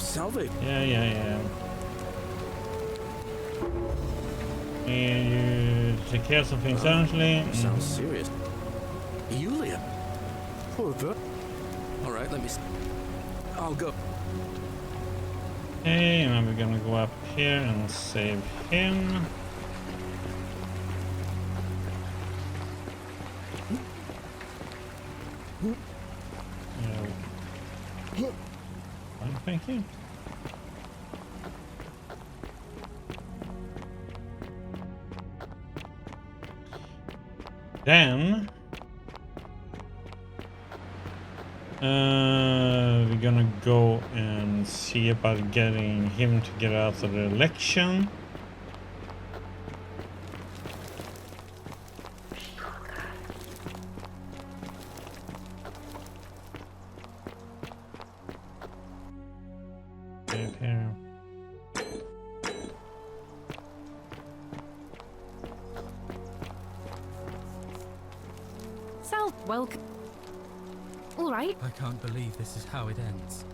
Salve. Yeah. And you take care of some things urgently. Sounds serious. Yulia. Poor girl. All right, let me. I'll go. Okay, now we're gonna go up here and save him. Thank you. Then we're gonna go and see about getting him to get out of the election. Here. Sal, welcome. All right. I can't believe this is how it ends.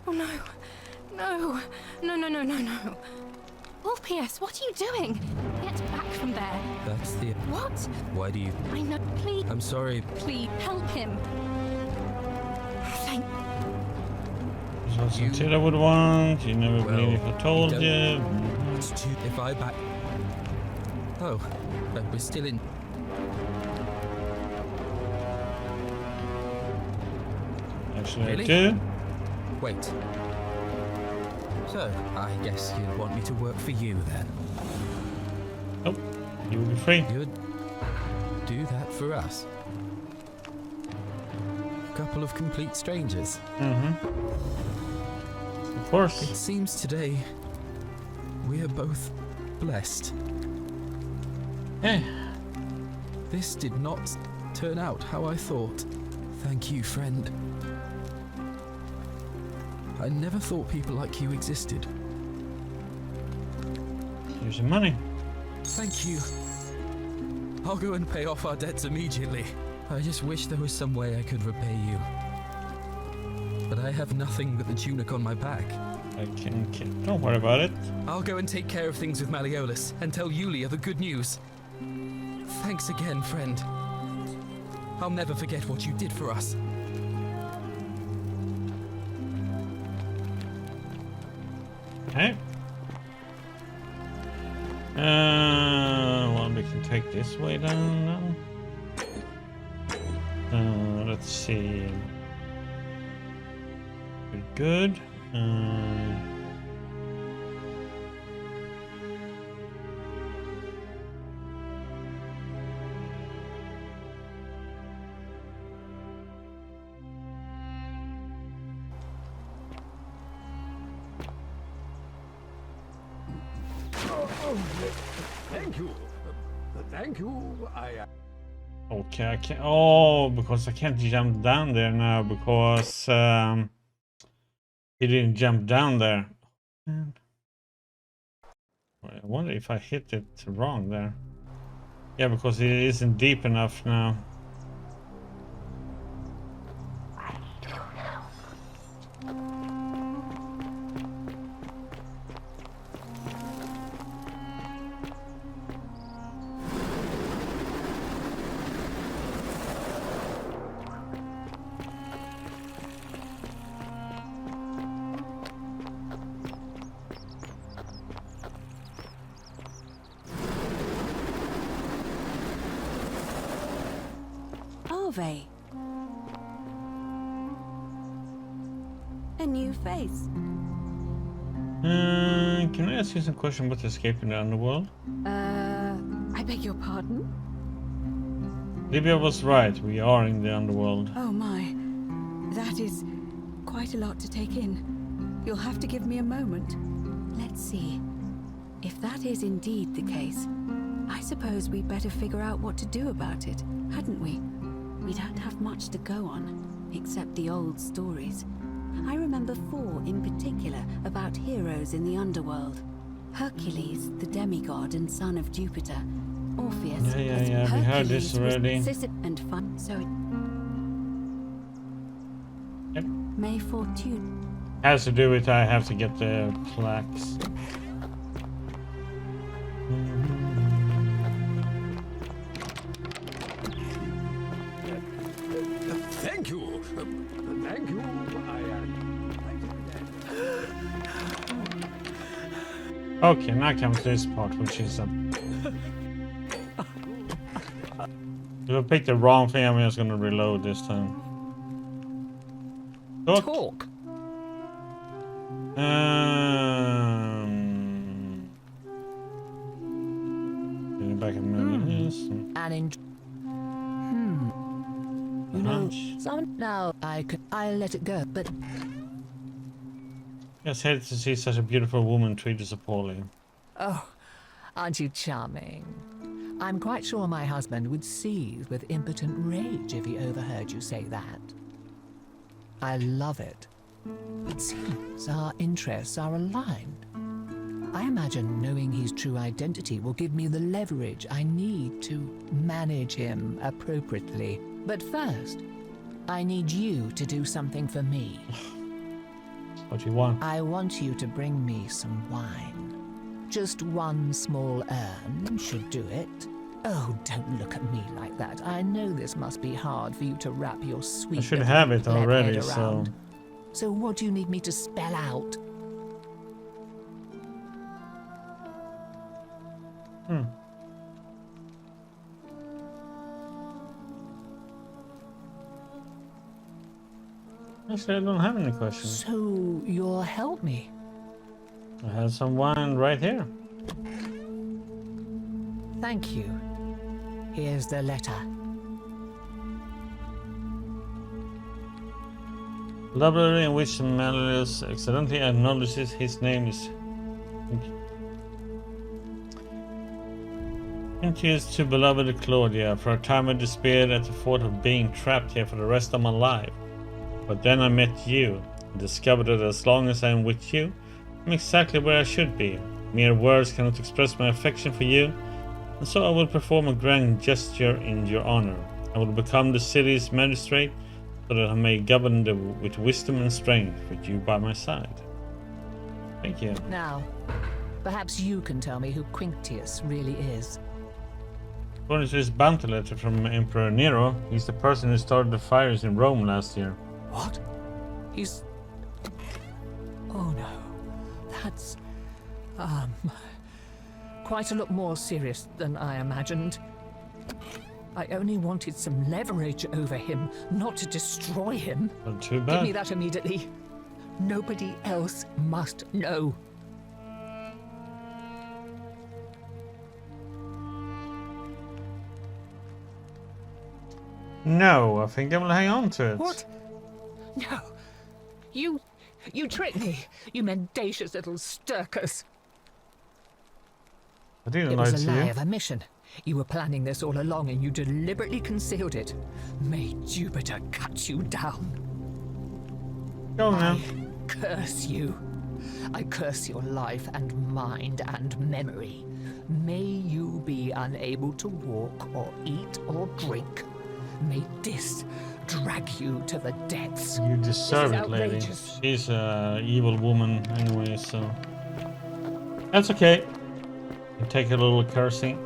Oh no. No. Orpheus, what are you doing? Get back from there. That's the... What? Why do you... I know. Please, I'm sorry. please, help him. Thank This wasn't it I would want. You never Well, believe if I told don't- you. It's too... If I back... Oh, but we're still in... Actually, Really? I do. Wait. So, I guess you'd want me to work for you then. Oh, you will be free. You'd do that for us. A couple of complete strangers. Of course. It seems today we are both blessed. Yeah. This did not turn out how I thought. Thank you, friend. I never thought people like you existed. Here's your money. Thank you. I'll go and pay off our debts immediately. I just wish there was some way I could repay you. But I have nothing but the tunic on my back. I can. Don't worry about it. I'll go and take care of things with Malleolus and tell Yulia the good news. Thanks again, friend. I'll never forget what you did for us. Okay. Well, we can take this way down now. Let's see. Good. Thank you. Thank you. Okay, I can't. Oh, because I can't jump down there now because he didn't jump down there. Man. I wonder if I hit it wrong there. Yeah, because it isn't deep enough now. Ave. A new face. Can I ask you some question about escaping the underworld? I beg your pardon? Libya was right. We are in the underworld. Oh my. That is quite a lot to take in. You'll have to give me a moment. Let's see. If that is indeed the case, I suppose we'd better figure out what to do about it, hadn't we? We don't have much to go on, except the old stories. I remember 4 in particular about heroes in the underworld. Hercules, the demigod and son of Jupiter. Orpheus. Yeah, we heard this already. And fun. So it... Yep. May Fortune. Has to do with I have to get the plaques. Thank you. Thank you. Okay, now comes this part, which is if I picked the wrong thing, I'm just gonna reload this time. Talk. Getting back a minute. And in you know, some now I'll let it go, but Just hated to see such a beautiful woman treated so poorly. oh, aren't you charming? I'm quite sure my husband would seethe with impotent rage if he overheard you say that. I love it. It seems our interests are aligned. I imagine knowing his true identity will give me the leverage I need to manage him appropriately. But first, I need you to do something for me. What do you want? I want you to bring me some wine. Just one small urn should do it. Oh, don't look at me like that. I know this must be hard for you to wrap your sweet I should little have it pleb already, head so... around. So what do you need me to spell out? Actually, I don't have any questions. So you'll help me? I have some wine right here. Thank you. Here's the letter. Library in which Malleus accidentally acknowledges his name is Quintius to beloved Claudia. For a time I despaired at the thought of being trapped here for the rest of my life. But then I met you and discovered that as long as I am with you, I'm exactly where I should be. Mere words cannot express my affection for you, and so I will perform a grand gesture in your honor. I will become the city's magistrate, so that I may govern with wisdom and strength with you by my side. Thank you. Now, perhaps you can tell me who Quintius really is. According to this bounty letter from Emperor Nero, he's the person who started the fires in Rome last year. What? He's... Oh no. That's... quite a lot more serious than I imagined. I only wanted some leverage over him, not to destroy him. Not too Give me bad. that immediately. Nobody else must know. No, I think I will hang on to it. What? No. You tricked me, you mendacious little stirkers. I didn't It lie was a to lie you. of a mission. You were planning this all along and you deliberately concealed it. May Jupiter cut you down. Go on now. I curse you. I curse your life and mind and memory. May you be unable to walk or eat or drink. May this drag you to the depths. You deserve it, lady. outrageous. She's an evil woman anyway, so... That's okay. You take a little cursing.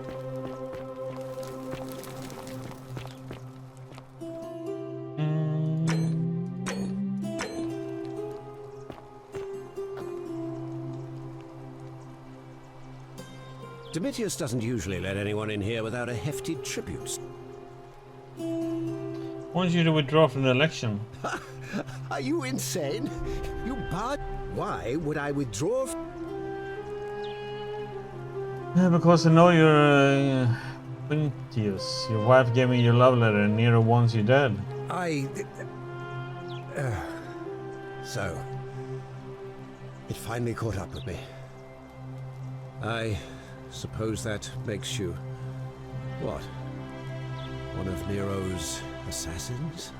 Domitius doesn't usually let anyone in here without a hefty tribute. Want you to withdraw from the election. Are you insane? You bard? Why would I withdraw? Yeah, because I know you're Quintius. Your wife gave me your love letter and Nero wants you dead. So, it finally caught up with me. I suppose that makes you... what? One of Nero's assassins?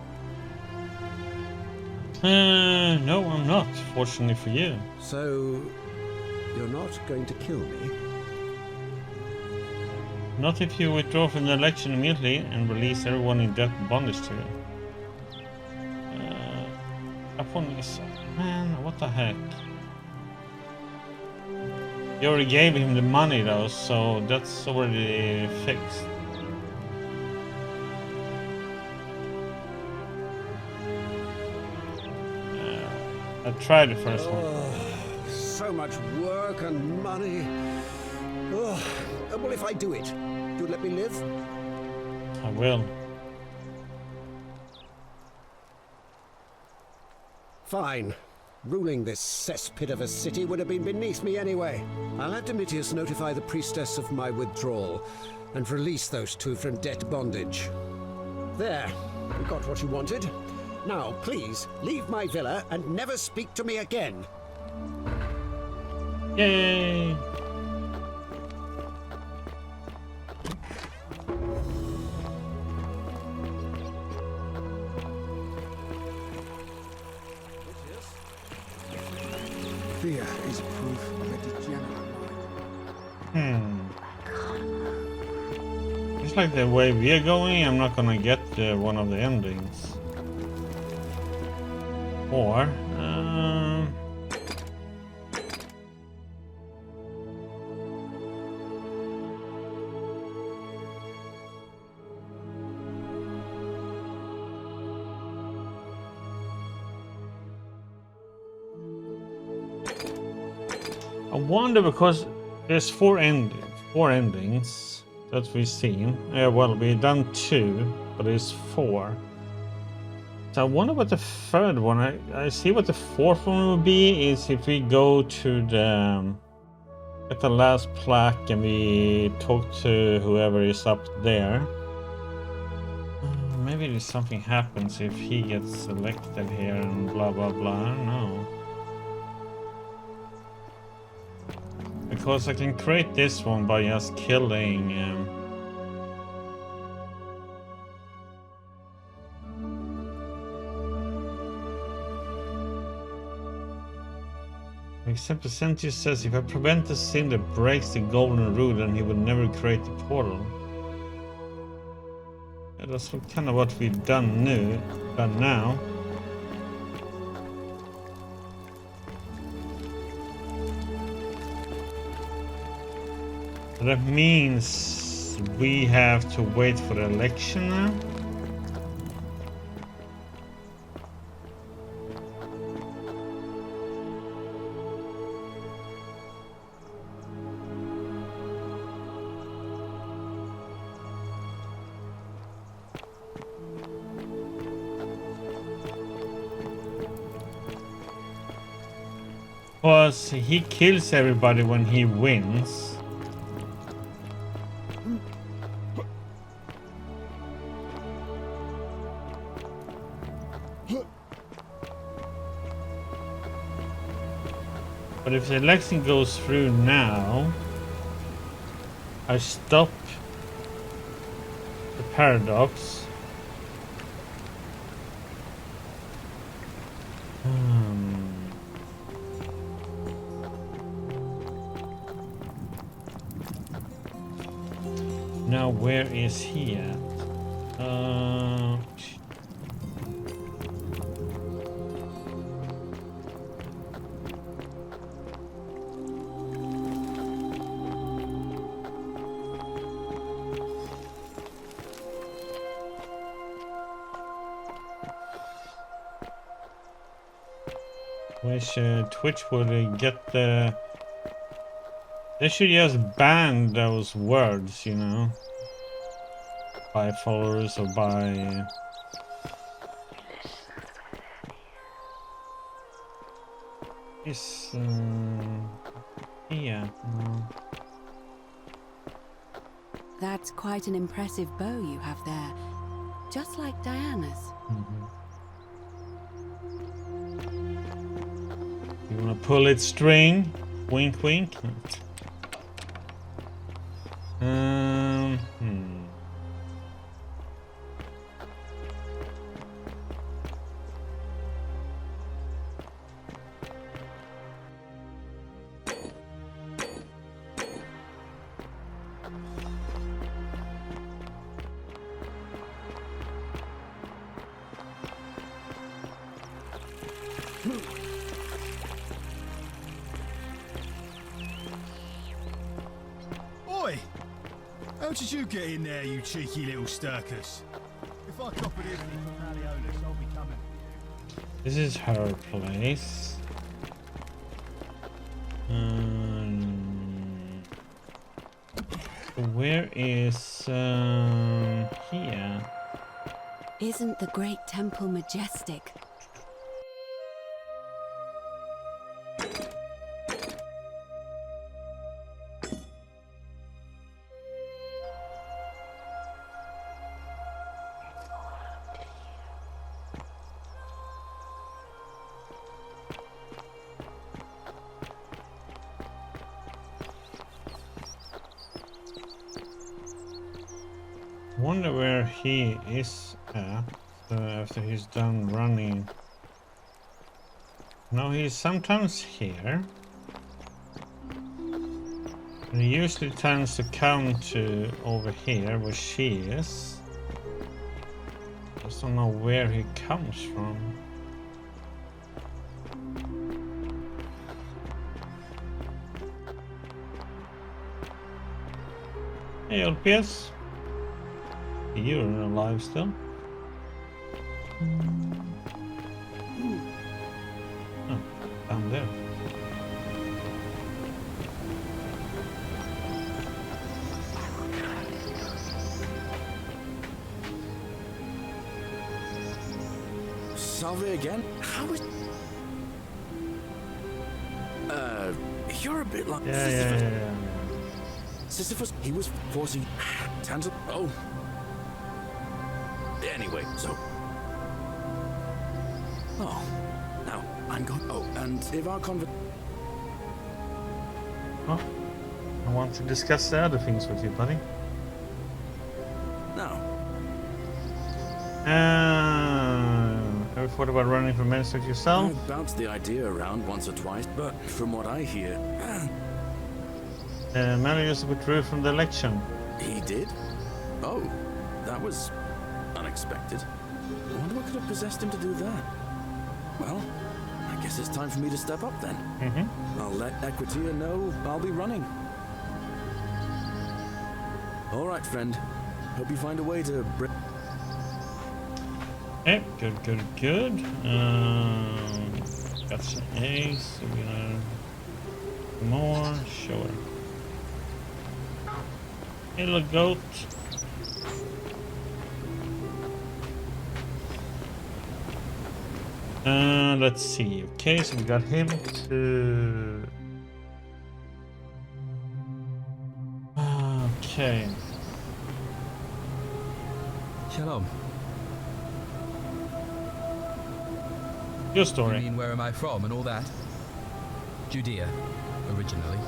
No, I'm not, fortunately for you. So, you're not going to kill me? Not if you withdraw from the election immediately and release everyone in debt bondage to you. Man, what the heck? You already gave him the money though, so that's already fixed. I tried the first one. So much work and money. Oh, well, if I do it, do you let me live? I will. Fine. Ruling this cesspit of a city would have been beneath me anyway. I'll have Domitius notify the priestess of my withdrawal and release those two from debt bondage. There, you got what you wanted. Now, please, leave my villa and never speak to me again. Yay! Fear is proof of a degenerate mind. It's like the way we're going, I'm not gonna get one of the endings. Or, I wonder, because there's four endings that we've seen. Well, we've done 2, but there's 4. So I wonder what the third one. I see what the fourth one would be is if we go to the at the last plaque and we talk to whoever is up there. Maybe something happens if he gets selected here and blah blah blah. I don't know. Because I can create this one by just killing. Except Sentius says if I prevent the sin that breaks the golden rule, then he would never create the portal. Yeah, that's kind of what we've done now. That means we have to wait for the election now. Because he kills everybody when he wins. But if the election goes through now, I stop the paradox. Now where is he at? Wish Twitch would get the... They should just ban those words, you know, by followers or by... Is yeah. That's quite an impressive bow you have there, just like Diana's. You wanna pull its string? Wink, wink. How did you get in there, you cheeky little stirkers? If I cop it in from Malleolus, I'll be coming for you. This is her place. Where is here? Isn't the great temple majestic? Wonder where he is at after he's done running. No, he's sometimes here. And he usually tends to come to over here where she is. Just don't know where he comes from. Hey, old PS. You're alive still. Oh, down there. Salve again? How is... You're a bit like Sisyphus. Yeah. Sisyphus, he was forcing Tantal... Oh. Anyway, so... Oh, now, I'm going... Oh, and if our Oh, I want to discuss the other things with you, buddy. No. Ever thought about running for minister yourself? I've bounced the idea around once or twice, but from what I hear... Malleus withdrew from the election. He did? Oh, that was... unexpected. I wonder what could have possessed him to do that. Well, I guess it's time for me to step up then. I'll let Equitia know I'll be running. All right, friend. Hope you find a way to bring... Okay, good. Got some eggs. We're gonna... More? Sure. Hey, little goat. Let's see. Okay, so we got him to... Okay. Shalom. Your You story. mean where am I from and all that? Judea, originally.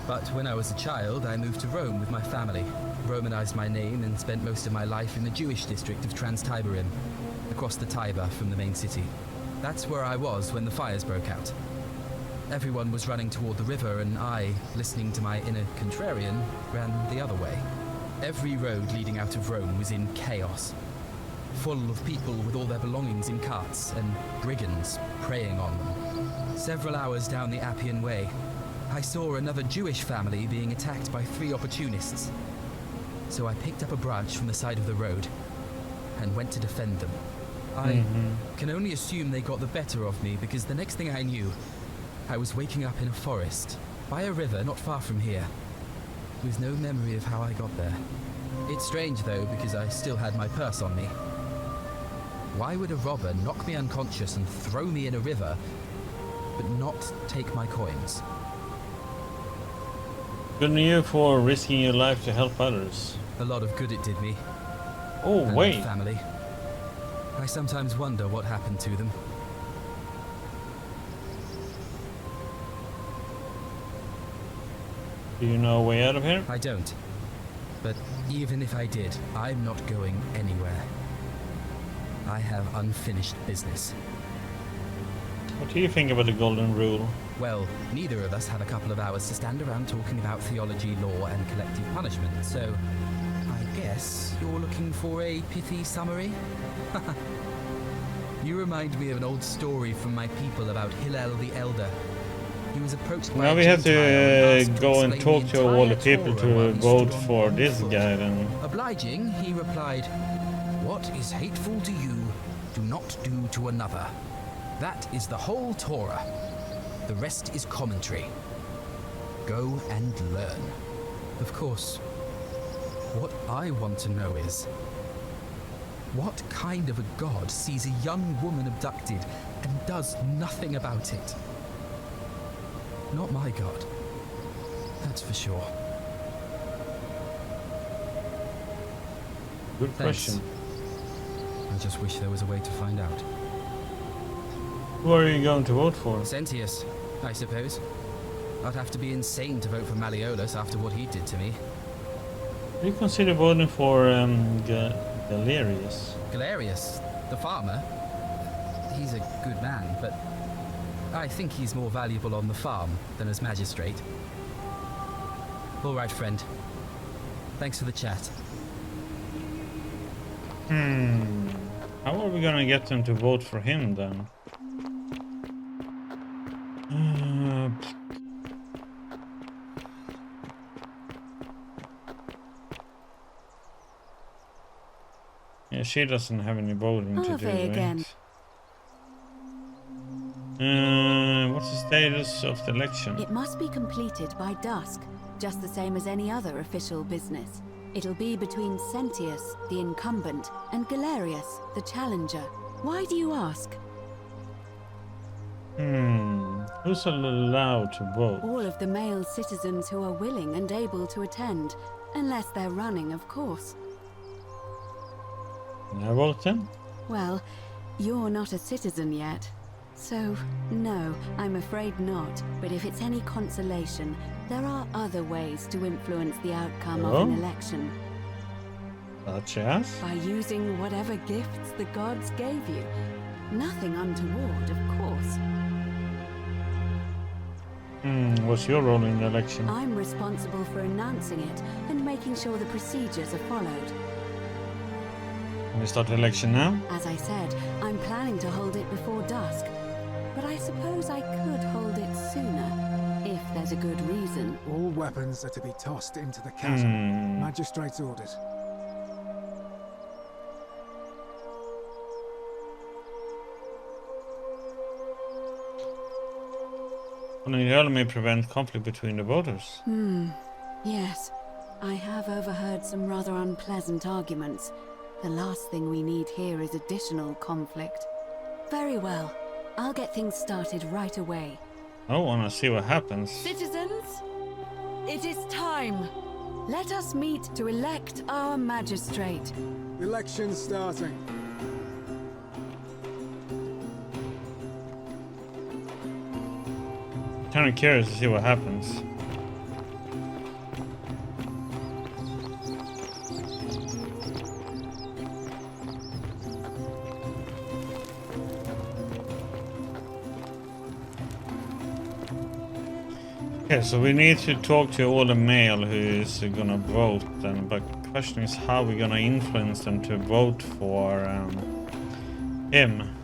But when I was a child, I moved to Rome with my family, Romanized my name and spent most of my life in the Jewish district of Trans-Tiberim, across the Tiber from the main city. That's where I was when the fires broke out. Everyone was running toward the river and I, listening to my inner contrarian, ran the other way. Every road leading out of Rome was in chaos, full of people with all their belongings in carts and brigands preying on them. Several hours down the Appian Way, I saw another Jewish family being attacked by 3 opportunists. So I picked up a branch from the side of the road and went to defend them. I can only assume they got the better of me because the next thing I knew, I was waking up in a forest, by a river not far from here, with no memory of how I got there. It's strange though because I still had my purse on me. Why would a robber knock me unconscious and throw me in a river, but not take my coins? Good on you for risking your life to help others. A lot of good it did me. Oh, And wait. my family. I sometimes wonder what happened to them. Do you know a way out of here? I don't. But even if I did, I'm not going anywhere. I have unfinished business. What do you think about the Golden Rule? Well, neither of us have a couple of hours to stand around talking about theology, law, and collective punishment, so I guess you're looking for a pithy summary? You remind me of an old story from my people about Hillel the Elder. He was approached by Now a we have Gentile and asked to go and explain talk the to all the entire people Torah while to he vote stood on for one this foot. guy then. Obliging, he replied, "What is hateful to you, do not do to another. That is the whole Torah. The rest is commentary. Go and learn." Of course, what I want to know is, what kind of a god sees a young woman abducted and does nothing about it? Not my god. That's for sure. Good Thanks. question. I just wish there was a way to find out. Who are you going to vote for? Sentius, I suppose. I'd have to be insane to vote for Malleolus after what he did to me. Do you consider voting for Galerius? Galerius, the farmer, he's a good man, but I think he's more valuable on the farm than as magistrate. All right, friend. Thanks for the chat. How are we gonna get them to vote for him then? Yeah, she doesn't have any voting to do, Ave again. right? What's the status of the election? It must be completed by dusk, just the same as any other official business. It'll be between Sentius, the incumbent, and Galerius, the challenger. Why do you ask? Who's allowed to vote? All of the male citizens who are willing and able to attend, unless they're running, of course. Can I vote then? Well, you're not a citizen yet. So, no, I'm afraid not. But if it's any consolation, there are other ways to influence the outcome of an Oh. election. Such as? By using whatever gifts the gods gave you. Nothing untoward, of course. What's your role in the election? I'm responsible for announcing it and making sure the procedures are followed. Can we start the election now? As I said, I'm planning to hold it before dusk. But I suppose I could hold it sooner, if there's a good reason. All weapons are to be tossed into the chasm. Magistrate's orders. Colonial may prevent conflict between the voters. Yes, I have overheard some rather unpleasant arguments. The last thing we need here is additional conflict. Very well. I'll get things started right away. I wanna see what happens. Citizens, it is time. Let us meet to elect our magistrate. Election starting. Kinda curious to see what happens. Okay, so we need to talk to all the male who is gonna vote then, but the question is how we're gonna influence them to vote for him.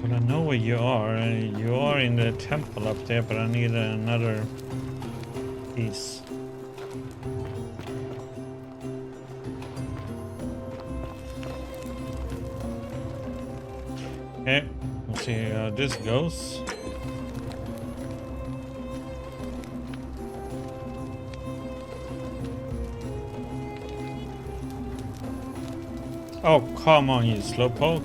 Well, I know where you are. You are in the temple up there, but I need another piece. Okay, let's see how this goes. Oh, come on, you slowpoke.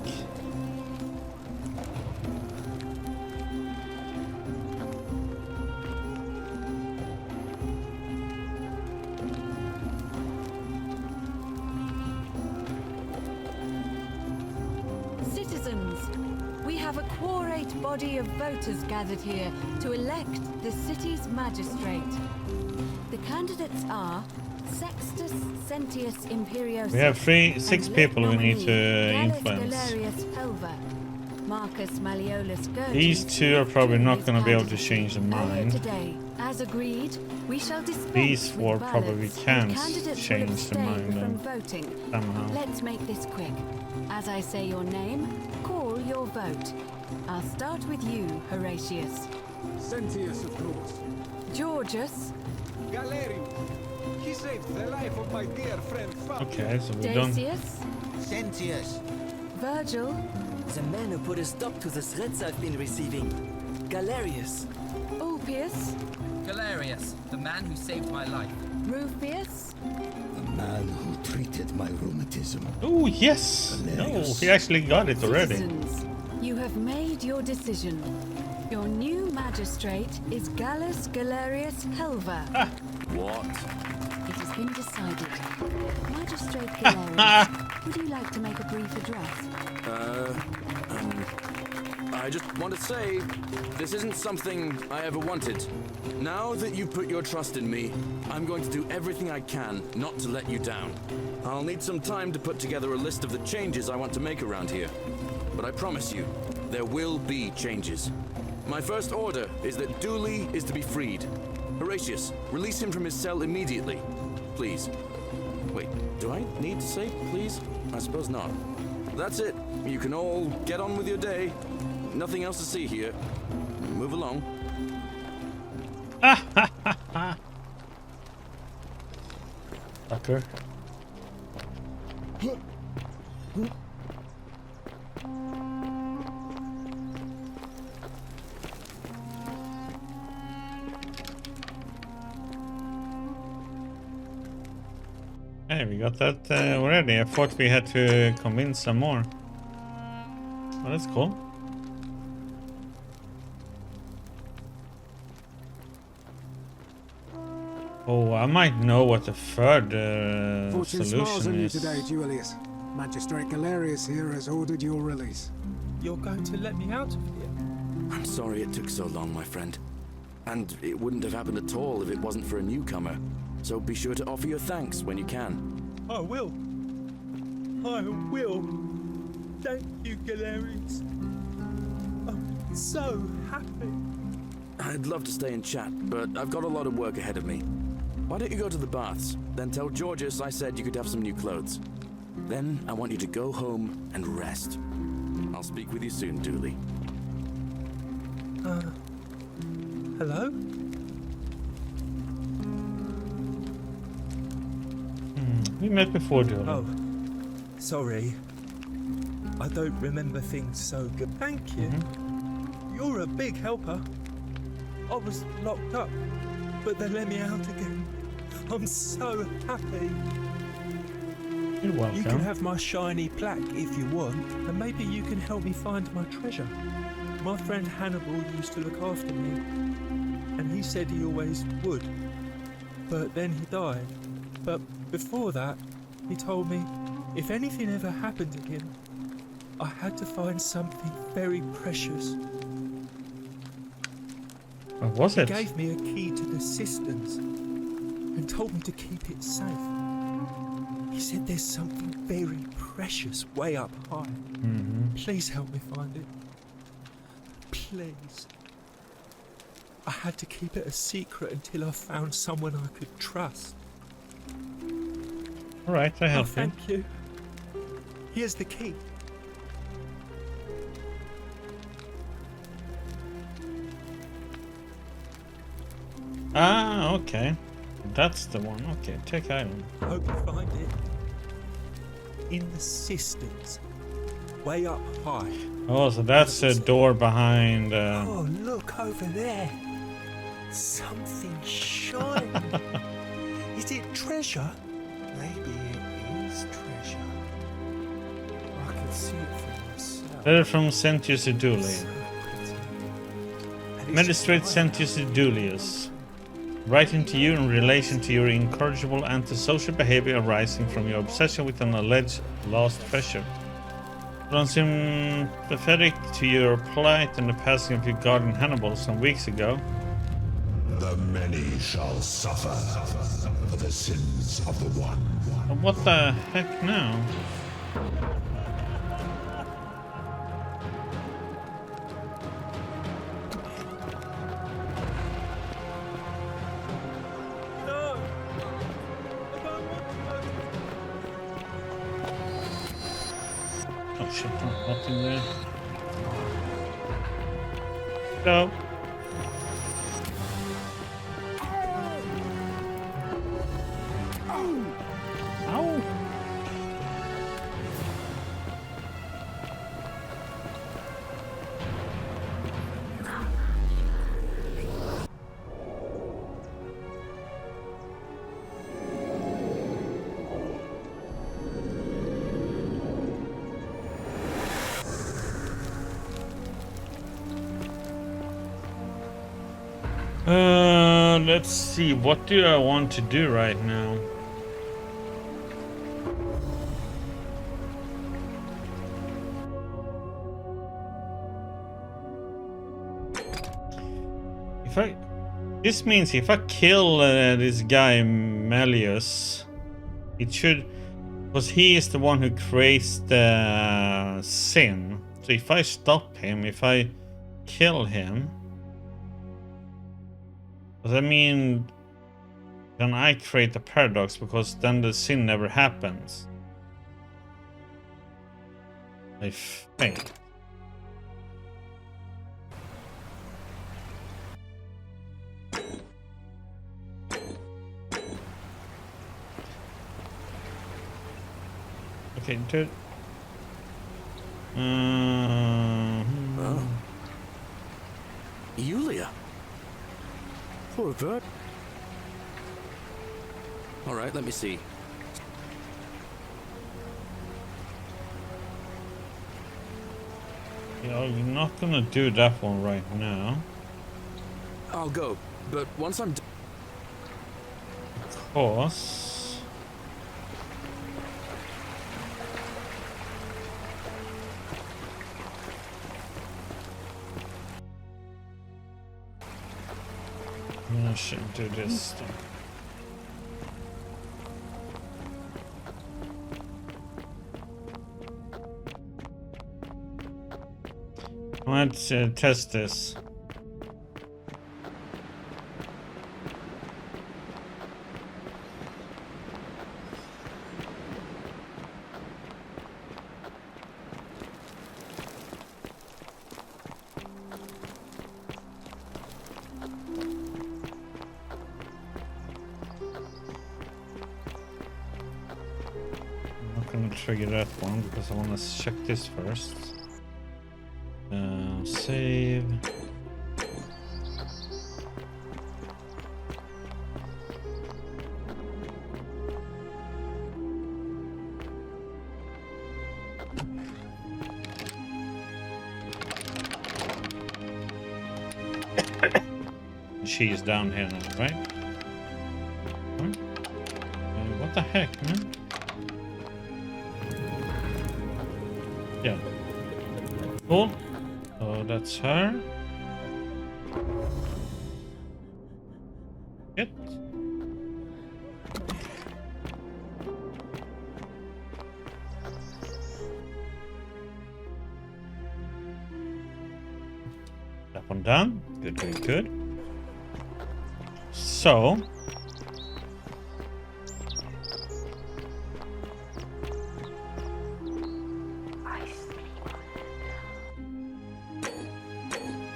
Citizens, we have a quorate body of voters gathered here to elect the city's magistrate. The candidates are Sextus Sentius Imperiosus. We have six and people we need nominee to Gallus influence. Galerius Helva. Marcus Malleolus Gertis. These two are probably not going to be able to change their Earlier mind. today, as agreed, we shall dispense These with four ballots, probably and can't candidates change will their abstain mind from then, voting. somehow. Let's make this quick. As I say your name, call your vote. I'll start with you, Horatius. Sentius, of course. Georgius. Galerius. He saved the life of my dear friend Fabius. Okay, so we don't. Decius. Sentius. Virgil. The man who put a stop to the threats I've been receiving. Galerius. Ulpius. Galerius, the man who saved my life. Rufius. The man who treated my rheumatism. Oh, yes! No, he actually got it already. Citizens, you have made your decision. Your new magistrate is Gallus Galerius Helva. What? It has been decided. Magistrate Galerius, would you like to make a brief address? I just want to say, this isn't something I ever wanted. Now that you've put your trust in me, I'm going to do everything I can not to let you down. I'll need some time to put together a list of the changes I want to make around here. But I promise you, there will be changes. My first order is that Dooley is to be freed. Horatius, release him from his cell immediately. Please. Wait, do I need to say please? I suppose not. That's it. You can all get on with your day. Nothing else to see here. Move along. Fucker. Hey, we got that already. I thought we had to convince some more. Oh, that's cool. Oh, I might know what the third Fortune smiles solution on you is. today, Julius. Magistrate Galerius here has ordered your release. You're going to let me out of here? I'm sorry it took so long, my friend. And it wouldn't have happened at all if it wasn't for a newcomer. So be sure to offer your thanks when you can. I will. I will. Thank you, Galerius. I'm so happy. I'd love to stay and chat, but I've got a lot of work ahead of me. Why don't you go to the baths? Then tell Georgius I said you could have some new clothes. Then I want you to go home and rest. I'll speak with you soon, Dooley. Hello? We met before, Dooley. Oh, sorry. I don't remember things so good. Thank you. You're a big helper. I was locked up, but they let me out again. I'm so happy. You're welcome. You can have my shiny plaque if you want, and maybe you can help me find my treasure. My friend Hannibal used to look after me, and he said he always would. But then he died. But before that, he told me if anything ever happened to him, I had to find something very precious. What was it? He gave me a key to the cisterns and told me to keep it safe. He said there's something very precious way up high. Please help me find it. Please. I had to keep it a secret until I found someone I could trust. Alright, I help you. Thank you. Here's the key. Ah, okay. That's the one. Okay, take item. Hope you find it. In the cisterns. Way up high. Oh, so that's a door behind. Oh, look over there. Something shining. Is it treasure? Maybe it is treasure. I can see it for myself. Letter from Sentius Dooley. So pretty. And it's Magistrate just Sentius Dulius. Writing to you in relation to your incorrigible antisocial behavior arising from your obsession with an alleged lost treasure. I'm sympathetic to your plight and the passing of your guardian Hannibal some weeks ago. The many shall suffer for the sins of the one. What the heck now? Oh shit, not in there. Go. Ow. Let's see, what do I want to do right now? This means if I kill this guy Malleus, it should, because he is the one who creates the sin. So if I stop him, if I kill him, does that mean then I create the paradox, because then the sin never happens? I think. Okay, dude. Oh. Yulia. Poor bird. All right, let me see. Yeah, you're not gonna do that one right now. I'll go, but once I'm done. Of course. I should do this then. Let's test this. Trigger that one because I want to check this first. Save. She's down here now, right? What the heck, man? Yeah. Cool. So that's her. It. That one done. Good, good, good. So.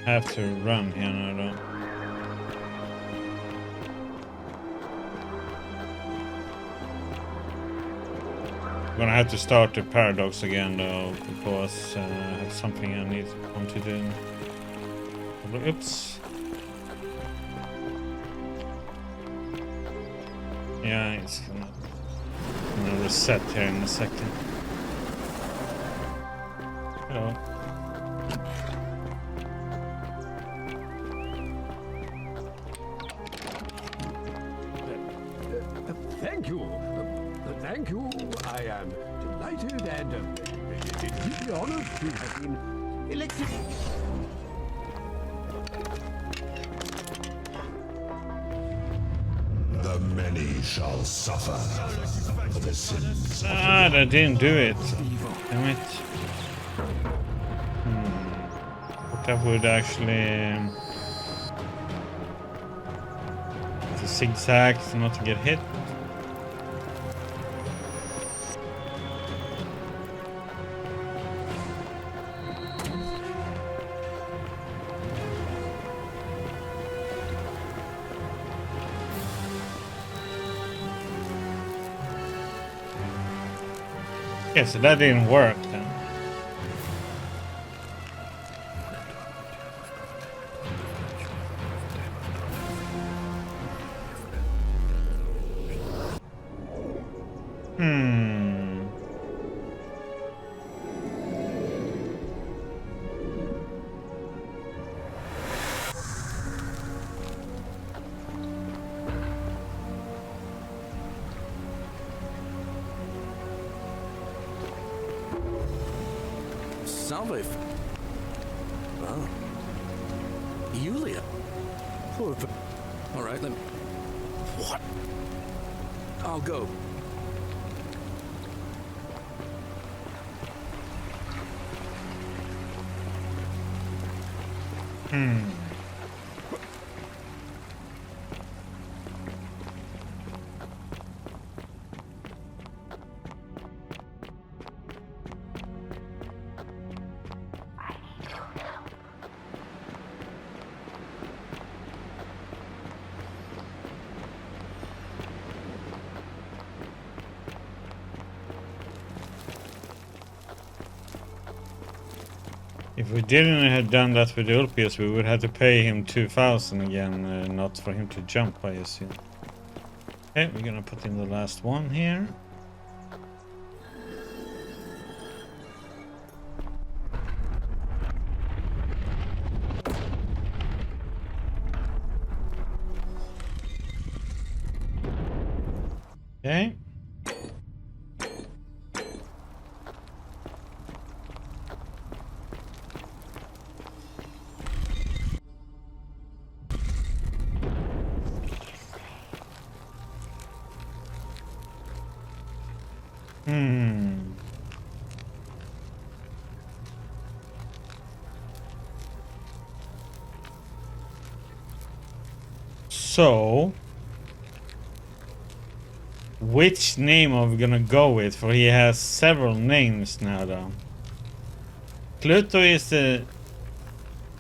Have to run here now, though. I'm gonna have to start the paradox again, though, because I have something I need to do. Oops. Yeah, it's gonna reset here in a second. Hello. Thank you. I am delighted and deeply honored to have been elected. Many shall suffer for the sins of Ah, that didn't do it. Damn it. That would actually... the zigzag not to get hit. Yeah, so that didn't work then. Salve. Oh. Yulia. Poor. All right, then. What? I'll go. If we didn't have done that with Ulpius, we would have to pay him 2,000 again, not for him to jump, I assume. Okay, we're gonna put in the last one here. Okay. So, which name are we gonna go with? For he has several names now, though. Pluto is the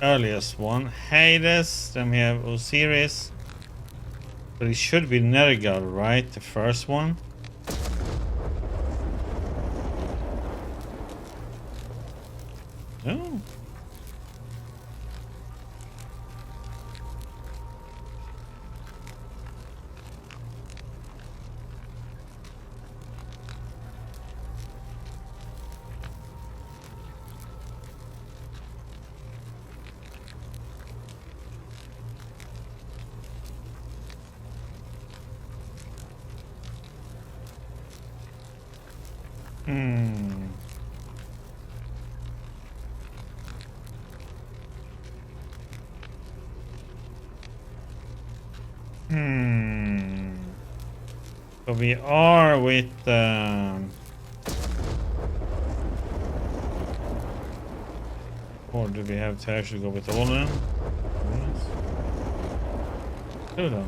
earliest one. Hades, then we have Osiris. But it should be Nergal, right? The first one. Oh. So we are with or do we have to actually go with all of them? Pluto.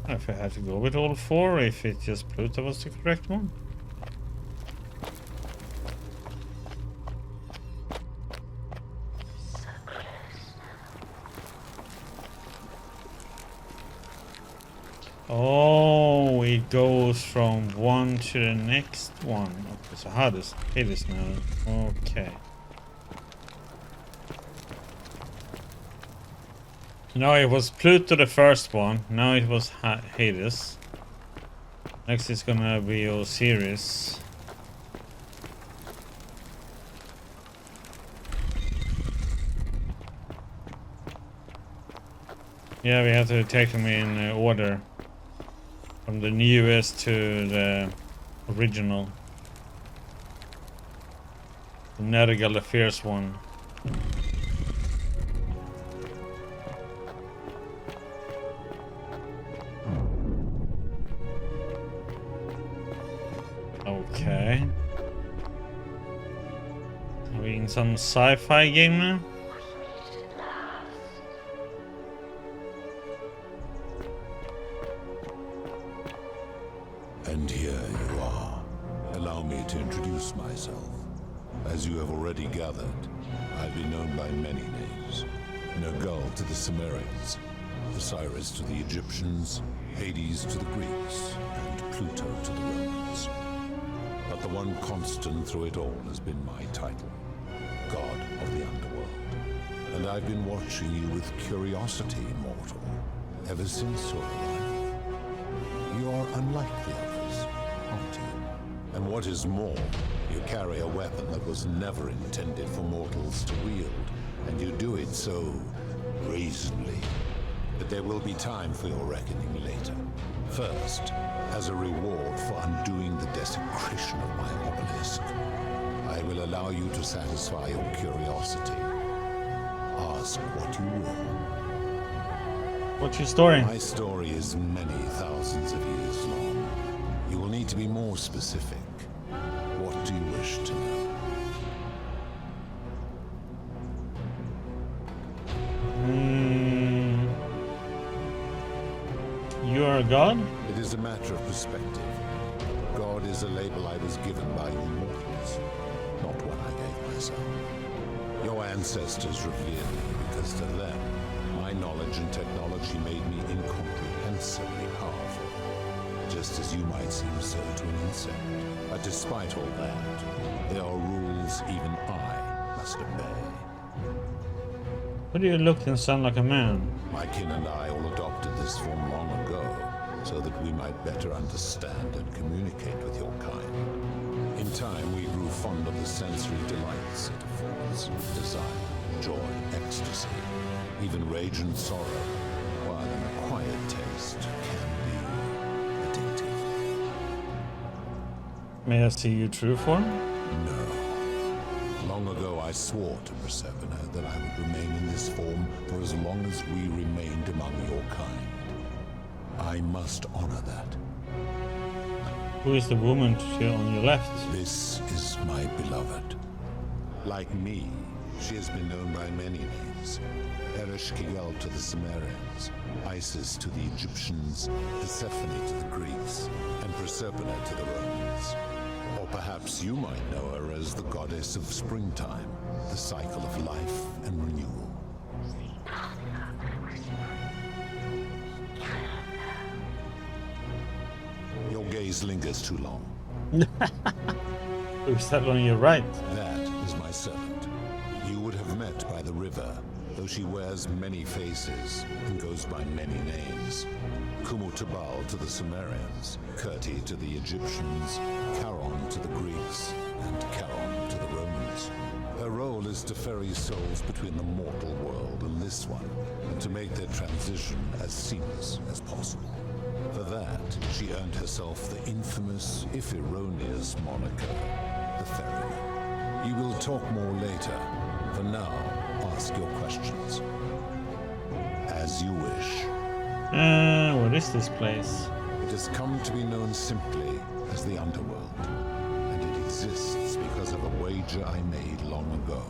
If I had to go with all four, if it just Pluto was the correct one. Oh, it goes from one to the next one. Okay, so how does it is now? Okay. No, it was Pluto the first one. Now it was Hades. Next is gonna be Osiris. Yeah, we have to take them in order. From the newest to the original. The Nergal, the fierce one. Okay. Are we in some sci-fi game now? And here you are. Allow me to introduce myself. As you have already gathered, I've been known by many names. Nergal to the Sumerians, Osiris to the Egyptians, Hades to the Greeks, and Pluto to the Romans. But the one constant through it all has been my title, God of the Underworld. And I've been watching you with curiosity, mortal, ever since your arrival. You are unlike the others, aren't you? And what is more, you carry a weapon that was never intended for mortals to wield, and you do it so brazenly. But there will be time for your reckoning later. First, as a reward for undoing the desecration of my obelisk, I will allow you to satisfy your curiosity. Ask what you will. What's your story? My story is many thousands of years long. You will need to be more specific. What do you wish to know? You are a god? It is a matter of perspective. God is a label I was given by you mortals, not one I gave myself. Your ancestors revered me because to them, my knowledge and technology made me incomprehensibly powerful, just as you might seem so to an insect. But despite all that, there are rules even I must obey. Why do you look and sound like a man? My kin and I all adopted this form long ago, so that we might better understand and communicate with your kind. In time, we grew fond of the sensory delights it affords: desire, joy, ecstasy, even rage and sorrow, while an acquired taste can be addictive. May I see your true form? No. Long ago, I swore to Persephone that I would remain in this form for as long as we remained among your kind. I must honor that. Who is the woman on your left? This is my beloved. Like me, she has been known by many names. Ereshkigal to the Sumerians, Isis to the Egyptians, Persephone to the Greeks, and Proserpine to the Romans. Or perhaps you might know her as the goddess of springtime, the cycle of life and renewal. Your gaze lingers too long. Who's that on your right? That is my servant. You would have met by the river, though she wears many faces and goes by many names. Kumutubal to the Sumerians, Kirti to the Egyptians, Charon to the Greeks, and Charon to the Romans. Her role is to ferry souls between the mortal world and this one, and to make their transition as seamless as possible. For that, she earned herself the infamous, if erroneous, moniker, the Ferryman. You will talk more later. For now, ask your questions. As you wish. What is this place? It has come to be known simply as the Underworld, and it exists because of a wager I made long ago.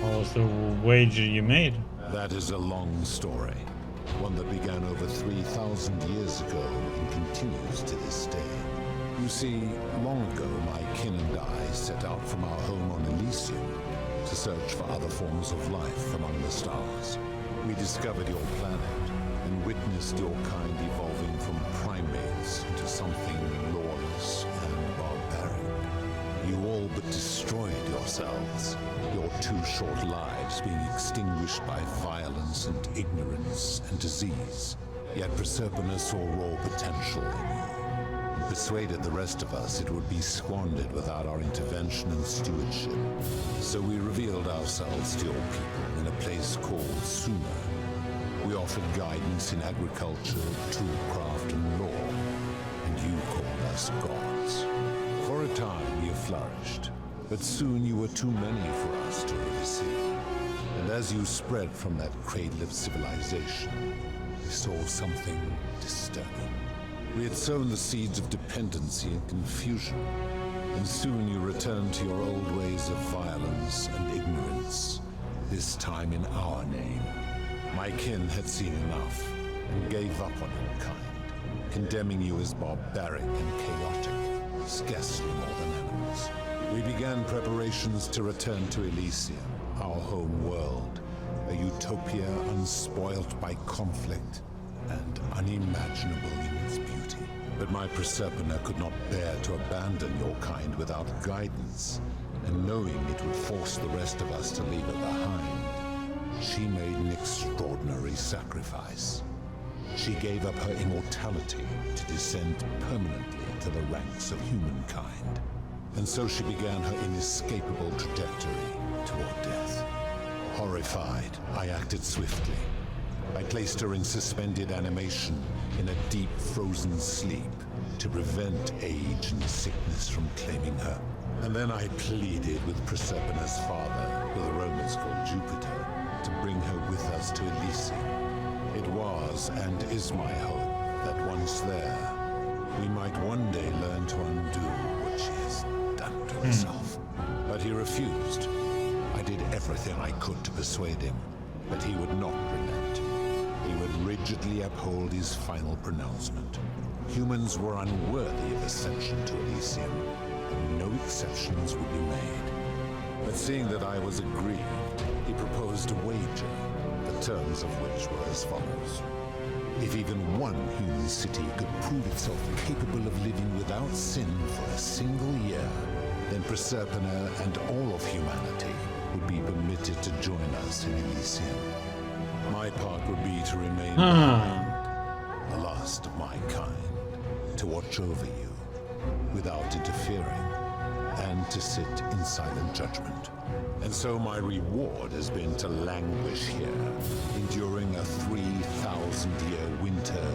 What was the wager you made? That is a long story, one that began over 3,000 years ago and continues to this day. You see, long ago my kin and I set out from our home on Elysium to search for other forms of life among the stars. We discovered your planet and witnessed your kind evolving from primates into something lawless and barbaric. You all but destroyed yourselves, your 2 short lives being extinguished by violence and ignorance and disease. Yet Proserpine saw raw potential in you, and persuaded the rest of us it would be squandered without our intervention and stewardship. So we revealed ourselves to your people in a place called Sumer. We offered guidance in agriculture, toolcraft, and law, and you called us gods. For a time you flourished, but soon you were too many for us to oversee. And as you spread from that cradle of civilization, we saw something disturbing. We had sown the seeds of dependency and confusion, and soon you returned to your old ways of violence and ignorance, this time in our name. My kin had seen enough, and gave up on your kind, condemning you as barbaric and chaotic, scarcely more than animals. We began preparations to return to Elysium, our home world, a utopia unspoilt by conflict and unimaginable in its beauty. But my Proserpina could not bear to abandon your kind without guidance, and knowing it would force the rest of us to leave it behind, she made an extraordinary sacrifice. She gave up her immortality to descend permanently to the ranks of humankind. And so she began her inescapable trajectory toward death. Horrified, I acted swiftly. I placed her in suspended animation in a deep frozen sleep to prevent age and sickness from claiming her. And then I pleaded with Proserpina's father, who the Romans called Jupiter, to bring her with us to Elysium. It was and is my hope that once there, we might one day learn to undo what she has done to herself. But he refused. I did everything I could to persuade him, but he would not relent. He would rigidly uphold his final pronouncement. Humans were unworthy of ascension to Elysium, and no exceptions would be made. But seeing that I was aggrieved, he proposed a wager, the terms of which were as follows. If even one human city could prove itself capable of living without sin for a single year, then Proserpina and all of humanity would be permitted to join us in Elysium. My part would be to remain behind, the last of my kind, to watch over you without interfering, and to sit in silent judgment. And so my reward has been to languish here, enduring a 3,000-year winter,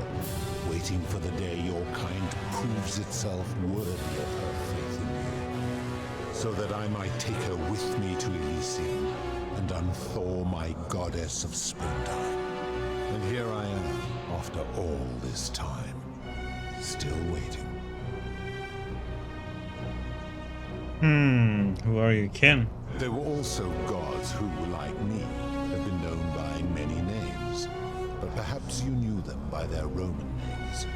waiting for the day your kind proves itself worthy of her faith in you, so that I might take her with me to Elysium and unthaw my goddess of springtime. And here I am, after all this time, still waiting. Who are you, kin? There were also gods who, like me, have been known by many names, but perhaps you knew them by their Roman names.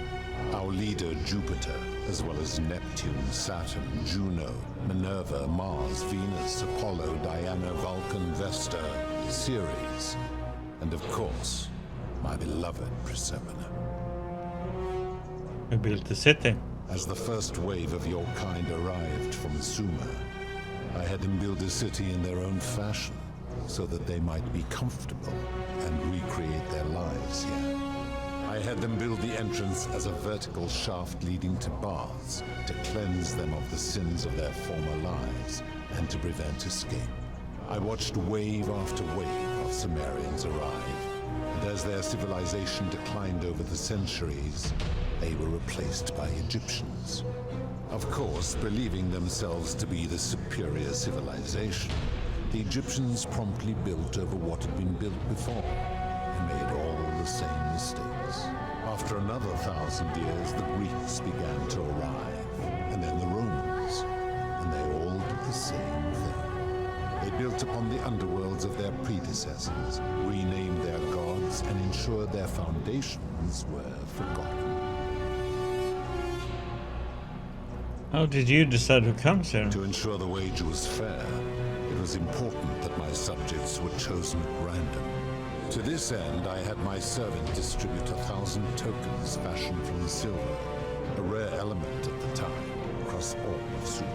Our leader, Jupiter, as well as Neptune, Saturn, Juno, Minerva, Mars, Venus, Apollo, Diana, Vulcan, Vesta, Ceres, and of course, my beloved Proserpina. We built the city. As the first wave of your kind arrived from Sumer, I had them build a city in their own fashion, so that they might be comfortable and recreate their lives here. I had them build the entrance as a vertical shaft leading to baths, to cleanse them of the sins of their former lives, and to prevent escape. I watched wave after wave of Sumerians arrive, and as their civilization declined over the centuries, they were replaced by Egyptians. Of course, believing themselves to be the superior civilization, the Egyptians promptly built over what had been built before, and made all the same mistakes. After another 1,000 years, the Greeks began to arrive, and then the Romans, and they all did the same thing. They built upon the underworlds of their predecessors, renamed their gods, and ensured their foundations were forgotten. How did you decide who comes here? To ensure the wage was fair, it was important that my subjects were chosen at random. To this end, I had my servant distribute 1,000 tokens fashioned from silver, a rare element at the time, across all of Sumer.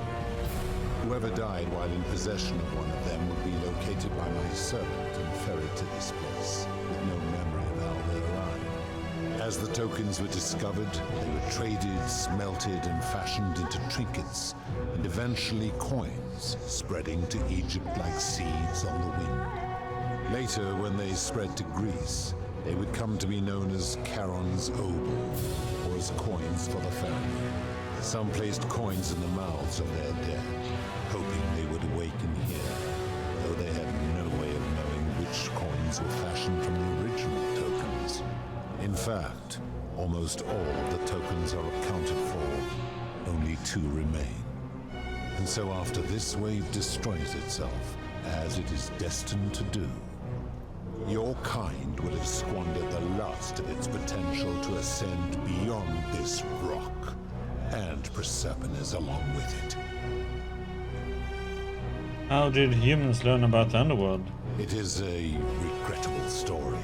Whoever died while in possession of one of them would be located by my servant and ferried to this place, with no memory of how they arrived. As the tokens were discovered, they were traded, smelted, and fashioned into trinkets, and eventually coins, spreading to Egypt like seeds on the wind. Later, when they spread to Greece, they would come to be known as Charon's obol, or as coins for the pharaoh. Some placed coins in the mouths of their dead, hoping they would awaken here, though they had no way of knowing which coins were fashioned from the original tokens. In fact, Almost all of the tokens are accounted for. Only 2 remain. And so after this wave destroys itself, as it is destined to do, your kind will have squandered the last of its potential to ascend beyond this rock, and Persepolis along with it. How did humans learn about the underworld? It is a regrettable story.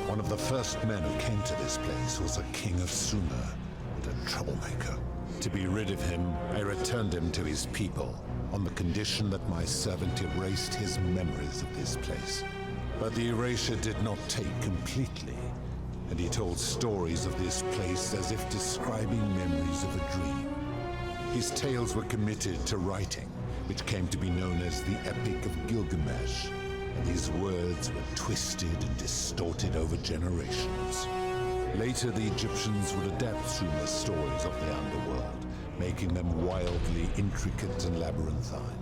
One of the first men who came to this place was a king of Sumer, and a troublemaker. To be rid of him, I returned him to his people, on the condition that my servant erased his memories of this place. But the erasure did not take completely, and he told stories of this place as if describing memories of a dream. His tales were committed to writing, which came to be known as the Epic of Gilgamesh, and his words were twisted and distorted over generations. Later, the Egyptians would adapt Sumer's stories of the underworld, making them wildly intricate and labyrinthine.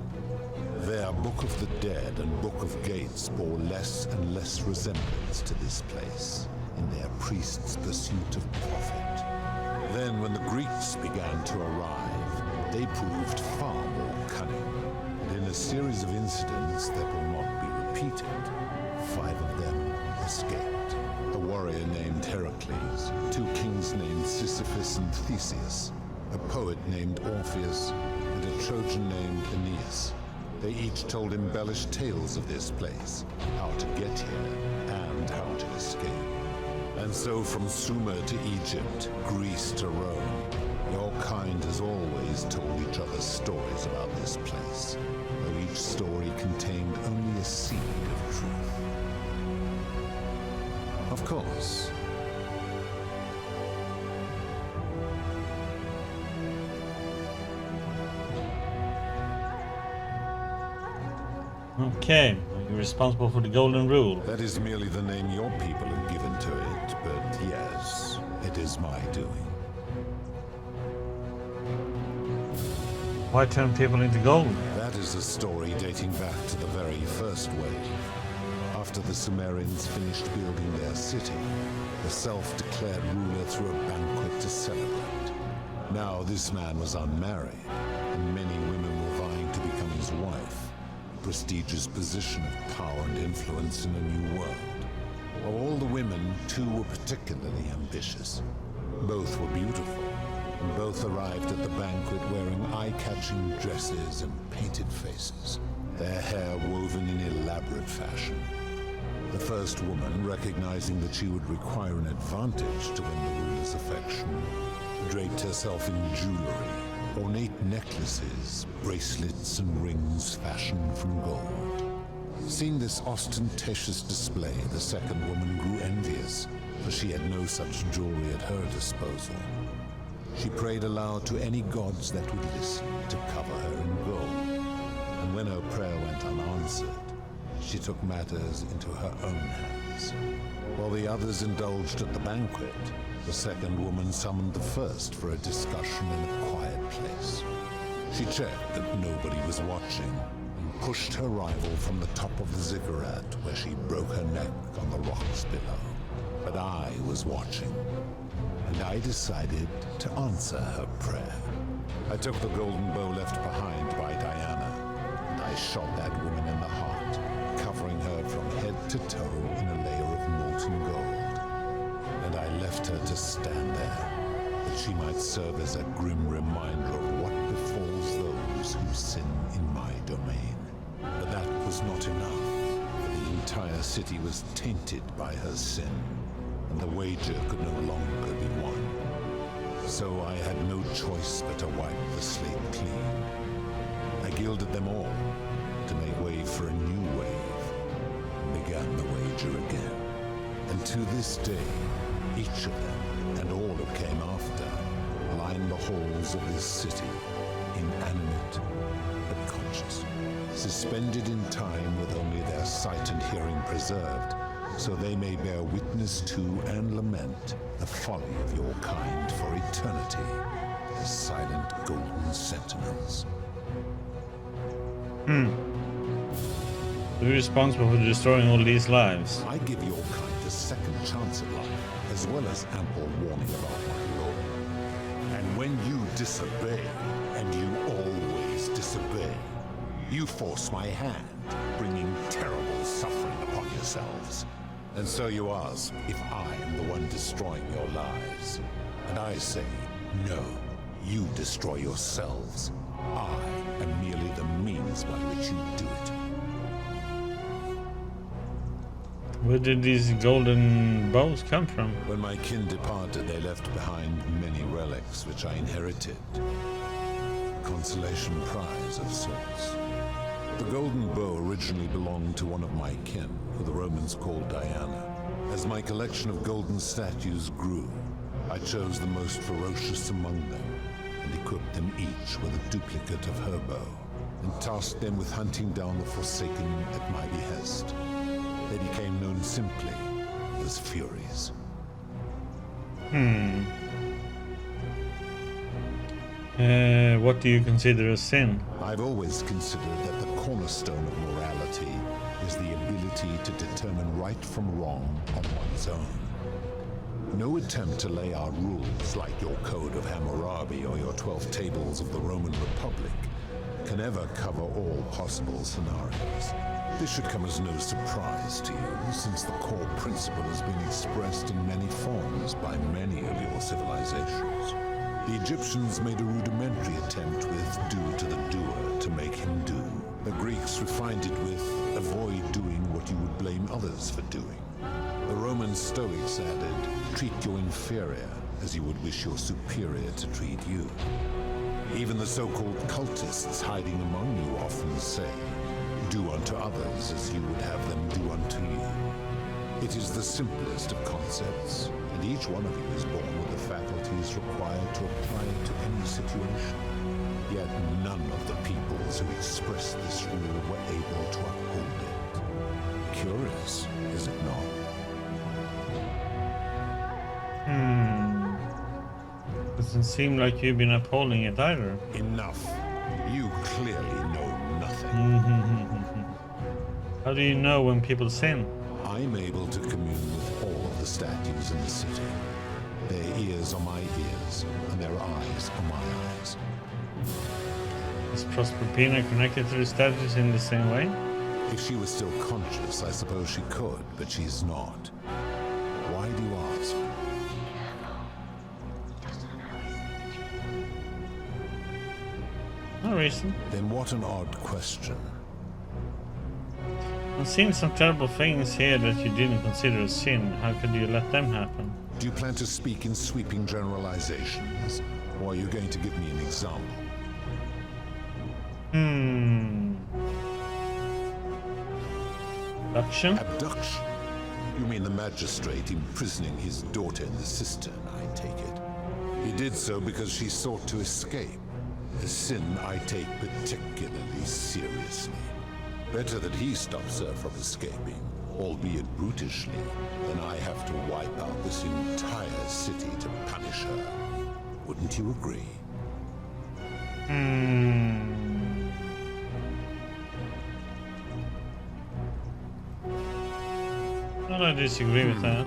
Their Book of the Dead and Book of Gates bore less and less resemblance to this place in their priests' pursuit of profit. Then, when the Greeks began to arrive, they proved far more cunning, and in a series of incidents that will not be repeated, 5 of them escaped. A warrior named Heracles, 2 kings named Sisyphus and Theseus, a poet named Orpheus, and a Trojan named Aeneas. They each told embellished tales of this place, how to get here, and how to escape. And so from Sumer to Egypt, Greece to Rome, your kind has always told each other stories about this place, though each story contained only a seed of truth. Of course. Okay, you're responsible for the Golden Rule. That is merely the name your people have given to it, but yes, it is my doing. Why turn people into gold? That is a story dating back to the very first wave. After the Sumerians finished building their city, the self-declared ruler threw a banquet to celebrate. Now this man was unmarried, and many women were vying to become his wife. A prestigious position of power and influence in a new world. Of all the women, 2 were particularly ambitious. Both were beautiful, and both arrived at the banquet wearing eye-catching dresses and painted faces, their hair woven in elaborate fashion. The first woman, recognizing that she would require an advantage to win the ruler's affection, draped herself in jewelry, ornate necklaces, bracelets, and rings fashioned from gold. Seeing this ostentatious display, the second woman grew envious, for she had no such jewelry at her disposal. She prayed aloud to any gods that would listen to cover her in gold, and when her prayer went unanswered, she took matters into her own hands. While the others indulged at the banquet, the second woman summoned the first for a discussion in a quiet place. She checked that nobody was watching, and pushed her rival from the top of the ziggurat, where she broke her neck on the rocks below. But I was watching, and I decided to answer her prayer. I took the golden bow left behind by Diana, and I shot that woman in the heart, covering her from head to toe in a layer of molten gold. And I left her to stand there, that she might serve as a grim reminder of what befalls those who sin in my domain. But that was not enough, for the entire city was tainted by her sin, and the wager could no longer be won. So I had no choice but to wipe the slate clean. I gilded them all, to make way for a new wave, and began the wager again. And to this day, each of them, and all who came after, line the halls of this city, inanimate but conscious, suspended in time with only their sight and hearing preserved, so they may bear witness to and lament the folly of your kind for eternity, as silent golden sentinels. You're responsible for destroying all these lives. I give your kind a second chance at life, as well as ample warning about my law. And when you disobey, and you always disobey, you force my hand, bringing terrible suffering upon yourselves. And so you ask if I am the one destroying your lives. And I say, no, you destroy yourselves. I am merely the means by which you do it. Where did these golden bows come from? When my kin departed, they left behind many relics which I inherited. Consolation prize of sorts. The golden bow originally belonged to one of my kin, who the Romans called Diana. As my collection of golden statues grew, I chose the most ferocious among them, and equipped them each with a duplicate of her bow, and tasked them with hunting down the Forsaken at my behest. They became known simply as Furies. What do you consider a sin? I've always considered that the cornerstone of morality is the ability to determine right from wrong on one's own. No attempt to lay out rules like your Code of Hammurabi or your 12 Tables of the Roman Republic can ever cover all possible scenarios. This should come as no surprise to you, since the core principle has been expressed in many forms by many of your civilizations. The Egyptians made a rudimentary attempt with do to the doer to make him do. The Greeks refined it with avoid doing what you would blame others for doing. The Roman Stoics added, treat your inferior as you would wish your superior to treat you. Even the so-called cultists hiding among you often say, do unto others as you would have them do unto you. It is the simplest of concepts, and each one of you is born with the faculties required to apply it to any situation. Yet none of the peoples who expressed this rule were able to uphold it. Curious, is it not? Doesn't seem like you've been upholding it either. Enough. You clearly know nothing. How do you know when people sin? I'm able to commune with all of the statues in the city. Their ears are my ears, and their eyes are my eyes. Is Proserpina connected to the statues in the same way? If she was still conscious, I suppose she could, but she's not. Why do you ask? No reason. Then what an odd question. I've seen some terrible things here that you didn't consider a sin. How could you let them happen? Do you plan to speak in sweeping generalizations, or are you going to give me an example? Abduction? Abduction? You mean the magistrate imprisoning his daughter in the cistern, I take it. He did so because she sought to escape. A sin I take particularly seriously. Better that he stops her from escaping, albeit brutishly, than I have to wipe out this entire city to punish her. Wouldn't you agree? Well, I disagree with that.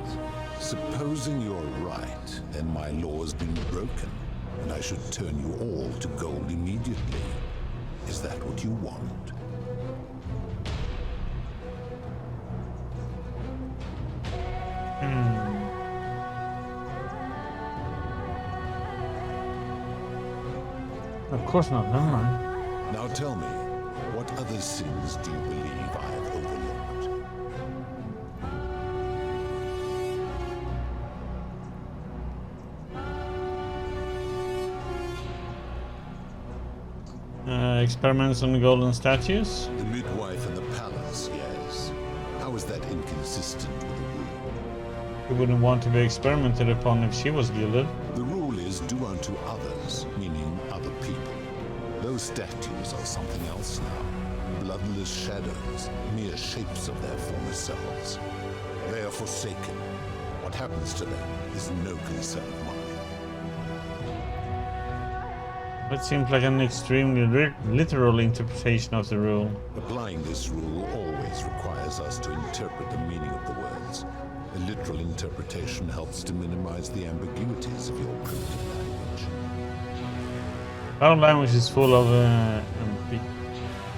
Supposing you're right, then my law has been broken, and I should turn you all to gold immediately. Is that what you want? Of course not, never mind. Now tell me, what other sins do you believe I have overlooked? Experiments on the golden statues? The midwife in the palace, yes. How is that inconsistent with the rule? You wouldn't want to be experimented upon if she was gilded. The rule is do unto others, meaning other people. Those statues are something else now. Bloodless shadows, mere shapes of their former selves. They are forsaken. What happens to them is no concern of mine. That seems like an extremely literal interpretation of the rule. Applying this rule always requires requires us to interpret the meaning of the words. A literal interpretation helps to minimize the ambiguities of your primitive language. Our language is full of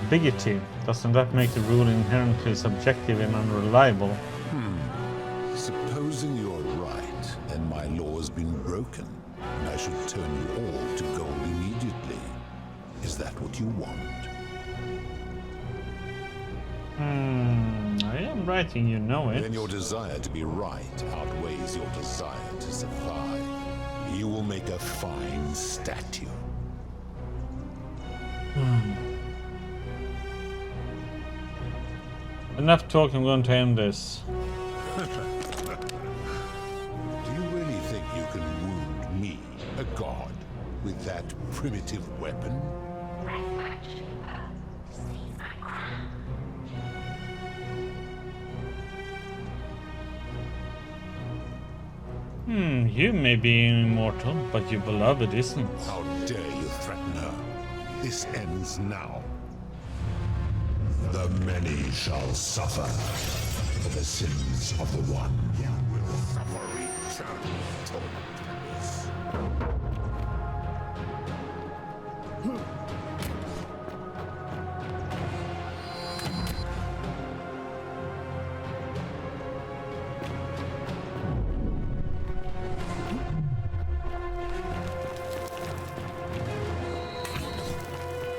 ambiguity. Doesn't that make the rule inherently subjective and unreliable? Supposing you're right, and my law has been broken, and I should turn you all to gold immediately. Is that what you want? I am writing, you know it. Then your desire to be right outweighs your desire to survive. You will make a fine statue. Enough talk, I'm going to end this. Do you really think you can wound me, a god, with that primitive weapon? You may be immortal, but your beloved isn't. How dare you threaten her? This ends now. The many shall suffer for the sins of the one. You will suffer eternal torments.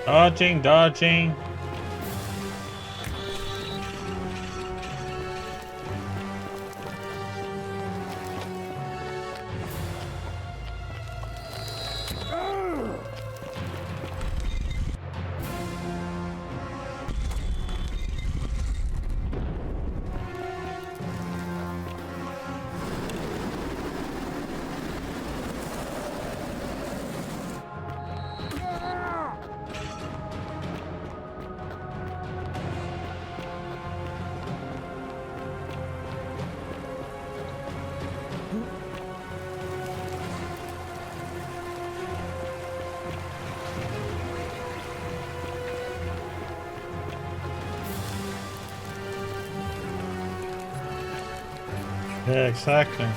Dodging, dodging. Yeah, exactly.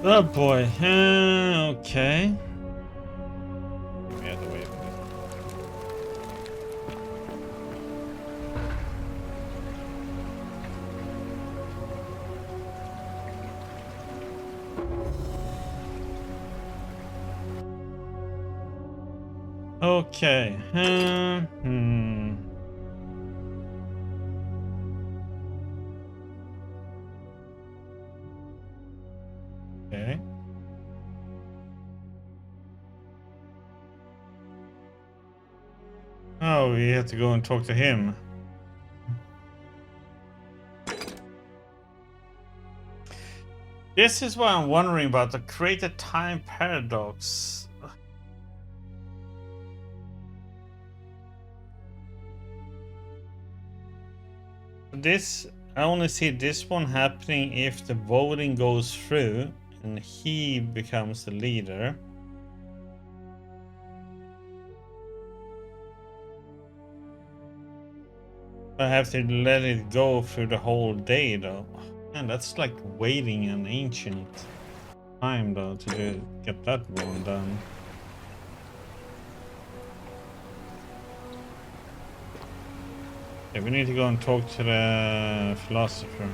Oh boy. Okay. We have to wait for this. Okay. Okay. Oh, we have to go and talk to him. This is what I'm wondering about, the created time paradox. This, I only see this one happening if the voting goes through and he becomes the leader. I have to let it go through the whole day though. Man, that's like waiting an ancient time though to get that one done. Yeah, we need to go and talk to the philosopher.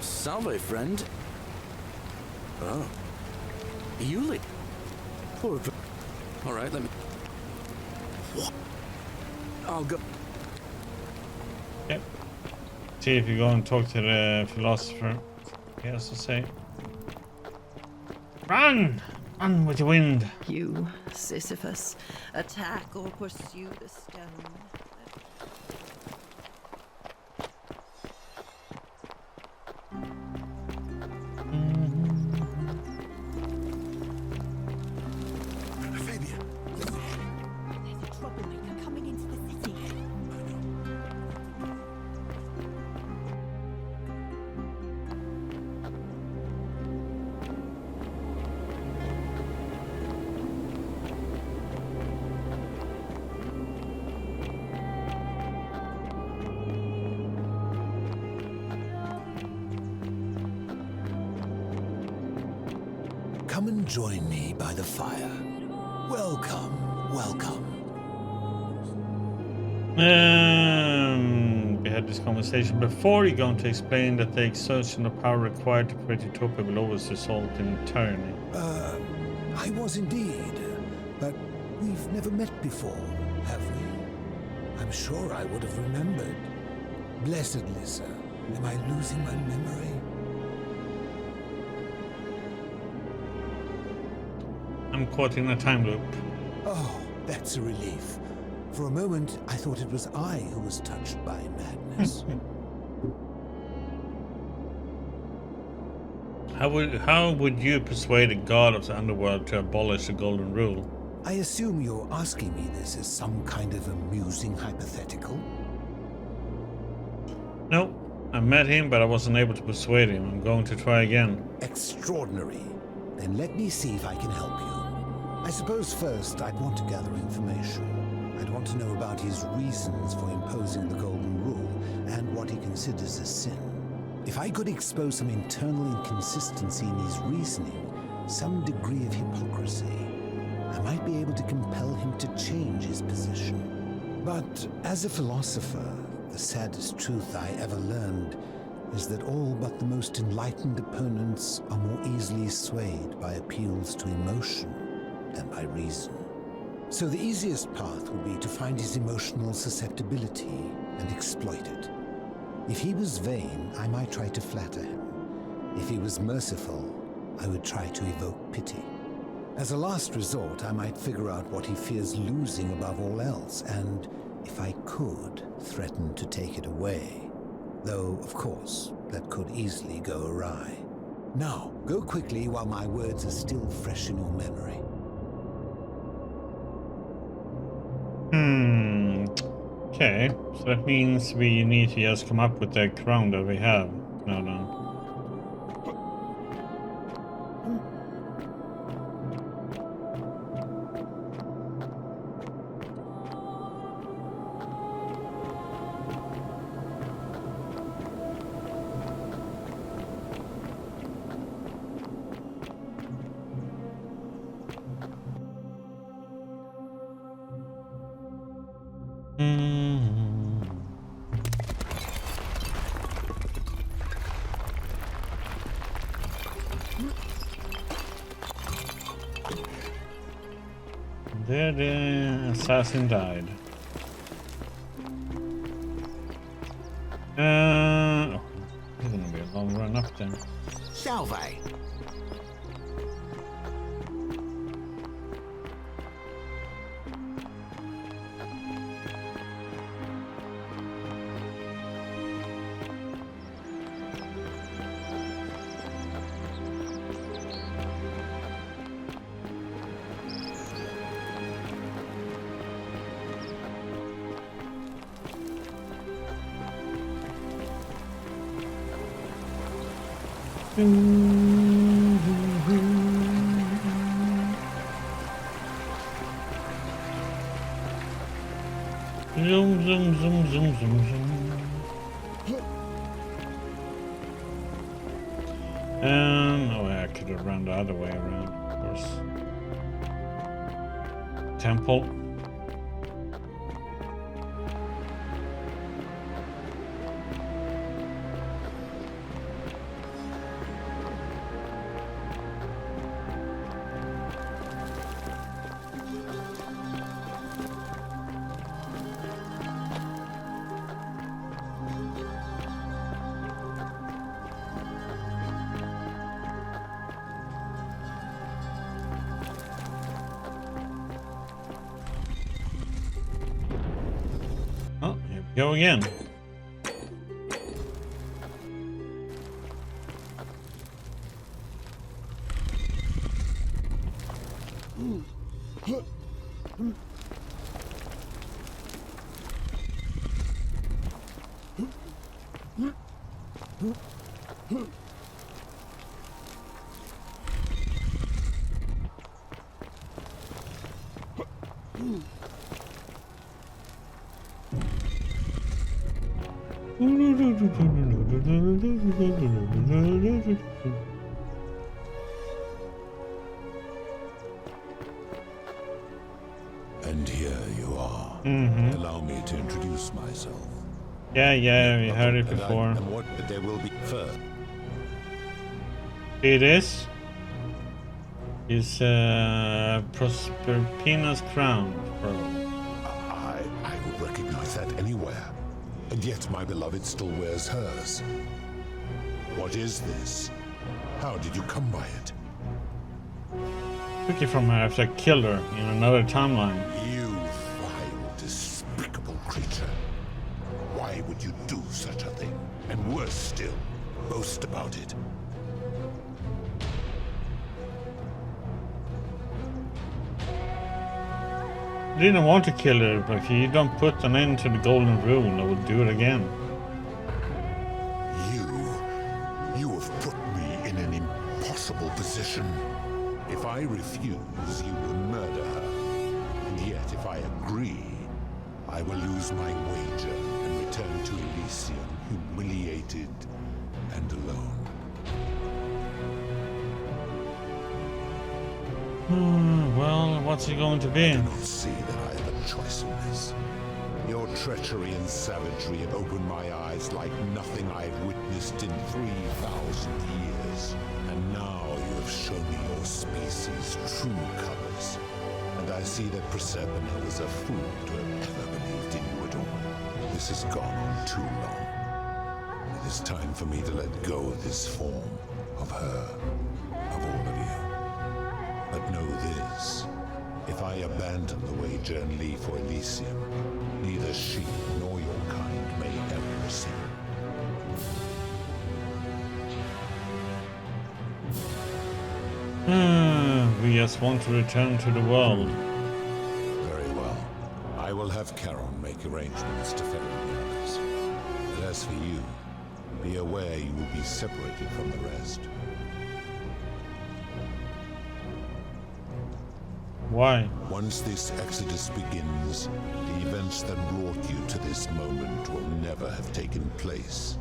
Salve, friend. Oh. Yuli. Poor. All right, let me. I'll go. Yep. See if you go and talk to the philosopher. He has to say. Run! Run with the wind. You, Sisyphus, attack or pursue the stone. come and join me by the fire. Welcome, welcome. We had this conversation before. You're going to explain that the exertion of power required to create utopia will always result in tyranny. I was indeed. But we've never met before, have we? I'm sure I would have remembered. Blessed Lissa, am I losing my memory? I'm caught in a time loop. Oh, that's a relief. For a moment, I thought it was I who was touched by madness. How would you persuade a god of the underworld to abolish the golden rule? I assume you're asking me this as some kind of amusing hypothetical? No, I met him, but I wasn't able to persuade him. I'm going to try again. Extraordinary. Then let me see if I can help you. I suppose first I'd want to gather information. I'd want to know about his reasons for imposing the Golden Rule and what he considers a sin. If I could expose some internal inconsistency in his reasoning, some degree of hypocrisy, I might be able to compel him to change his position. But as a philosopher, the saddest truth I ever learned is that all but the most enlightened opponents are more easily swayed by appeals to emotion than by reason. So the easiest path would be to find his emotional susceptibility and exploit it. If he was vain, I might try to flatter him. If he was merciful, I would try to evoke pity. As a last resort, I might figure out what he fears losing above all else, and, if I could, threaten to take it away. Though, of course, that could easily go awry. Now, go quickly while my words are still fresh in your memory. Okay, so that means we need to just come up with the crown that we have. No, no. There the assassin died. Oh, it's gonna be a long run up there. Salve! Zoom, zoom, zoom, zoom, zoom, zoom. Oh, I could have run the other way around, of course. Temple. Go again. Allow me to introduce myself. Yeah, we heard it before. And what there will be first. It is. Is Proserpina's crown, bro. I would recognize that anywhere. And yet my beloved still wears hers. What is this? How did you come by it? Took it from her after I killed her in another timeline. You vile, despicable creature. Why would you do such a thing? And worse still, boast about it. I didn't want to kill her, but if you don't put an end to the golden rule, I would do it again. You have put me in an impossible position. If I refuse, you will murder her. And yet, if I agree, I will lose my wager and return to Elysium humiliated and alone. Well, what's it going to be? I do not see that I have a choice in this. Your treachery and savagery have opened my eyes like nothing I have witnessed in 3,000 years. And now you have shown me your species' true colors. And I see that Proserpina was a fool to have ever believed in you at all. This has gone on too long. It is time for me to let go of this form, of her, of all of you. But know this, if I abandon the wager and leave for Elysium, neither she nor your kind may ever receive. We just want to return to the world. Very well. I will have Charon make arrangements to ferry the others. But as for you, be aware you will be separated from the rest. Why? Once this exodus begins, the events that brought you to this moment will never have taken place,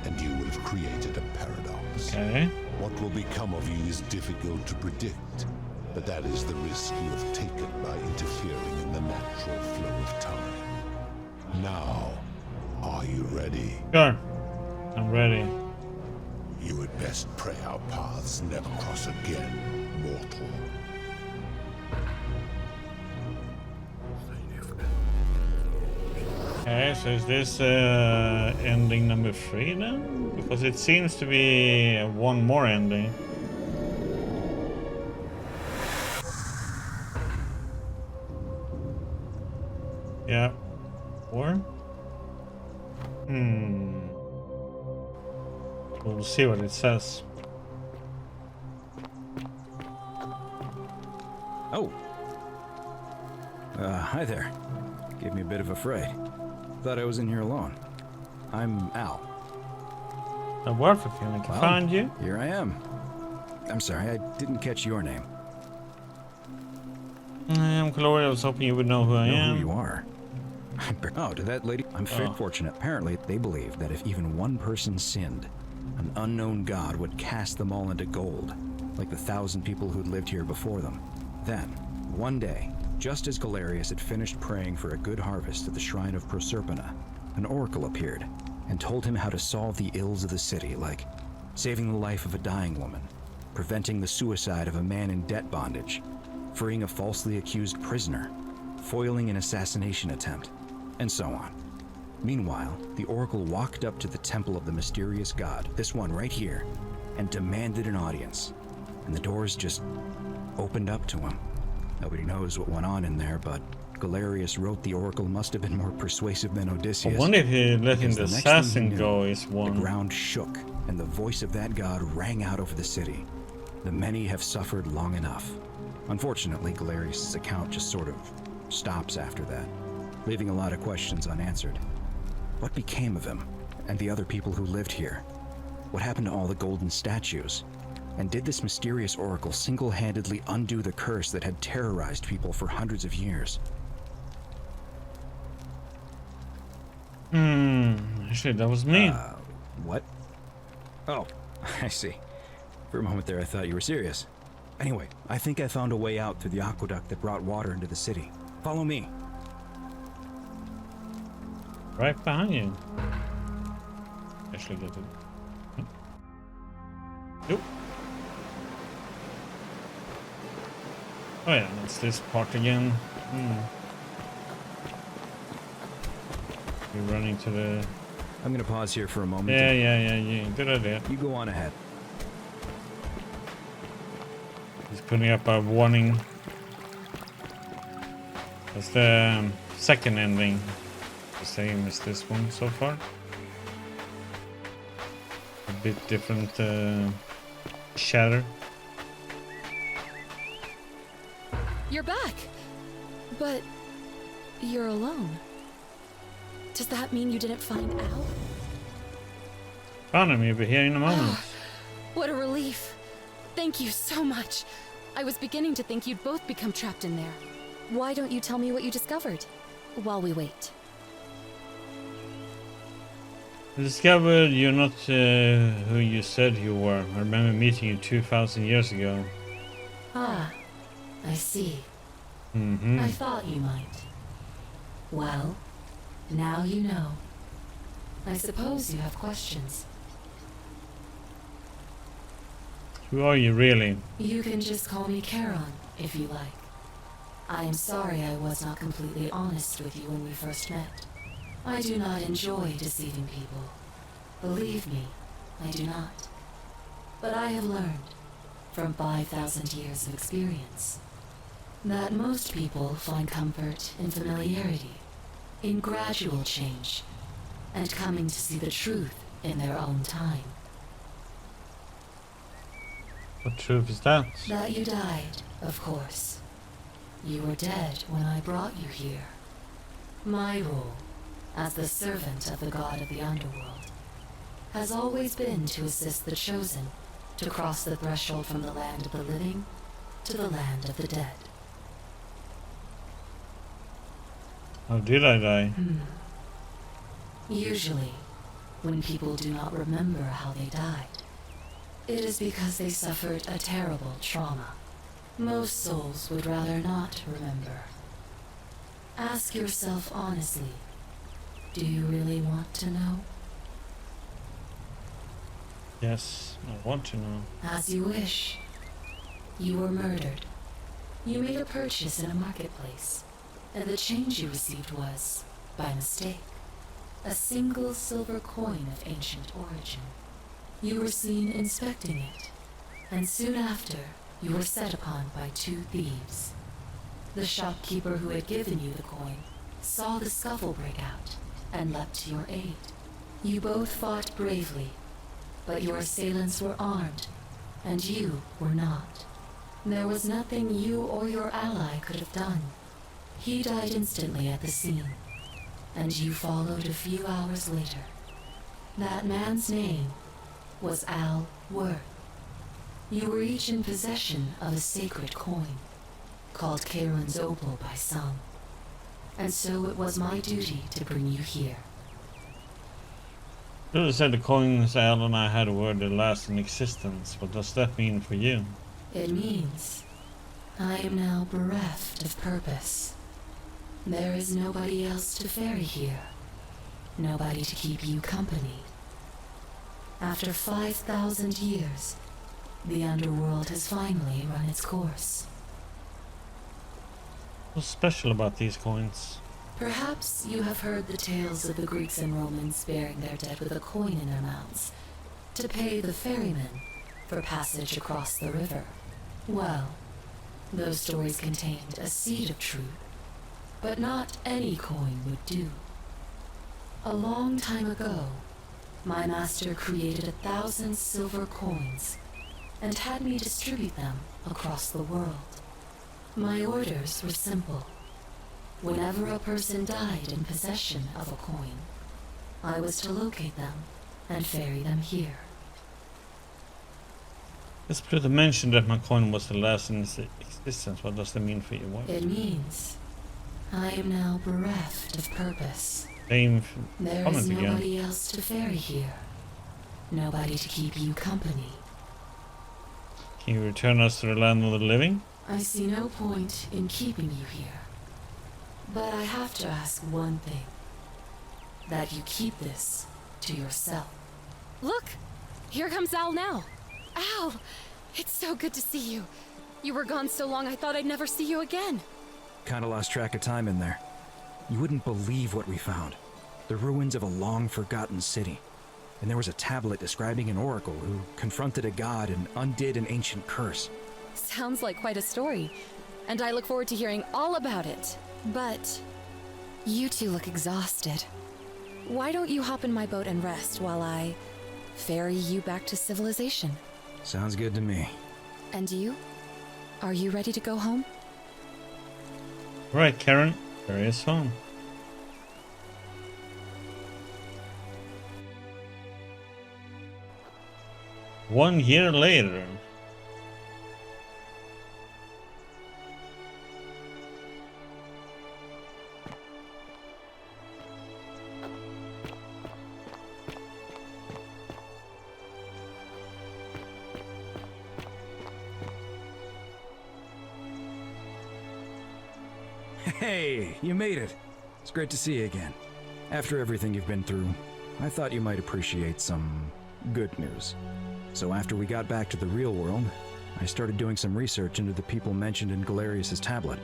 and you will have created a paradox. Okay. What will become of you is difficult to predict, but that is the risk you have taken by interfering in the natural flow of time. Now, are you ready? Sure. I'm ready. You had best pray our paths never cross again, mortal. Okay, so is this ending number 3 then? Because it seems to be one more ending. Yeah. 4? We'll see what it says. Oh. Hi there. Gave me a bit of a fright. Thought I was in here alone. I'm Al. A Warframe, I can find you. Here I am. I'm sorry, I didn't catch your name. I'm Gloria. I was hoping you would know who I am. Who you are? Oh, to that lady? I'm very fortunate. Apparently, they believe that if even one person sinned, an unknown god would cast them all into gold, like the 1,000 people who'd lived here before them. Then, one day, just as Galerius had finished praying for a good harvest at the shrine of Proserpina, an oracle appeared and told him how to solve the ills of the city, like saving the life of a dying woman, preventing the suicide of a man in debt bondage, freeing a falsely accused prisoner, foiling an assassination attempt, and so on. Meanwhile, the oracle walked up to the temple of the mysterious god, this one right here, and demanded an audience, and the doors just opened up to him. Nobody knows what went on in there, but Galerius wrote the oracle must have been more persuasive than Odysseus. I wonder if he letting the assassin go is one. The ground shook, and the voice of that god rang out over the city. The many have suffered long enough. Unfortunately, Galerius' account just sort of stops after that, leaving a lot of questions unanswered. What became of him, and the other people who lived here? What happened to all the golden statues? And did this mysterious oracle single-handedly undo the curse that had terrorized people for hundreds of years? Actually, that was me. What? Oh, I see. For a moment there, I thought you were serious. Anyway, I think I found a way out through the aqueduct that brought water into the city. Follow me. Right behind you. Actually, get it. Nope. Oh yeah, that's this part again. You're running to the... I'm gonna pause here for a moment. Yeah. Good idea. You go on ahead. He's putting up a warning. That's the second ending. The same as this one so far. A bit different shatter. You're back. But you're alone. Does that mean you didn't find Al? Found him, you'll be here in a moment. What a relief. Thank you so much. I was beginning to think you'd both become trapped in there. Why don't you tell me what you discovered while we wait? I discovered you're not who you said you were. I remember meeting you 2,000 years ago. Ah, I see. Mm-hmm. I thought you might. Well, now you know. I suppose you have questions. Who are you really? You can just call me Charon, if you like. I am sorry I was not completely honest with you when we first met. I do not enjoy deceiving people. Believe me, I do not. But I have learned, from 5,000 years of experience, that most people find comfort in familiarity, in gradual change, and coming to see the truth in their own time. What truth is that? That you died, of course. You were dead when I brought you here. My role, as the servant of the god of the underworld, has always been to assist the chosen to cross the threshold from the land of the living to the land of the dead. How did I die? Usually, when people do not remember how they died, it is because they suffered a terrible trauma. Most souls would rather not remember. Ask yourself honestly, do you really want to know? Yes, I want to know. As you wish. You were murdered. You made a purchase in a marketplace, and the change you received was, by mistake, a single silver coin of ancient origin. You were seen inspecting it, and soon after, you were set upon by 2 thieves. The shopkeeper who had given you the coin saw the scuffle break out and leapt to your aid. You both fought bravely, but your assailants were armed, and you were not. There was nothing you or your ally could have done. He died instantly at the scene, and you followed a few hours later. That man's name was Al Worth. You were each in possession of a sacred coin, called Charon's Opal by some, and so it was my duty to bring you here. You said the coins Al and I had were the last in existence. What does that mean for you? It means I am now bereft of purpose. There is nobody else to ferry here, nobody to keep you company. After 5,000 years, the underworld has finally run its course. What's special about these coins? Perhaps you have heard the tales of the Greeks and Romans burying their dead with a coin in their mouths to pay the ferryman for passage across the river. Well, those stories contained a seed of truth, but not any coin would do. A long time ago, my master created 1,000 silver coins and had me distribute them across the world. My orders were simple. Whenever a person died in possession of a coin, I was to locate them and ferry them here. It's Pluto mentioned that my coin was the last in existence. What does that mean for you? What? It means I am now bereft of purpose. Same There comment is again. nobody else to ferry here. Nobody to keep you company. Can you return us to the land of the living? I see no point in keeping you here. But I have to ask one thing. that you keep this to yourself. Look! Here comes Al now. Al! It's so good to see you. You were gone so long I thought I'd never see you again. Kinda lost track of time in there. You wouldn't believe what we found. The ruins of a long-forgotten city. And there was a tablet describing an oracle who confronted a god and undid an ancient curse. Sounds like quite a story, and I look forward to hearing all about it. But you two look exhausted. Why don't you hop in my boat and rest while I ferry you back to civilization? Sounds good to me. And you? Are you ready to go home? Right, Karen. Ferry us home. One year later. Hey, you made it. It's great to see you again. After everything you've been through, I thought you might appreciate some good news. So after we got back to the real world, I started doing some research into the people mentioned in Galerius' tablet.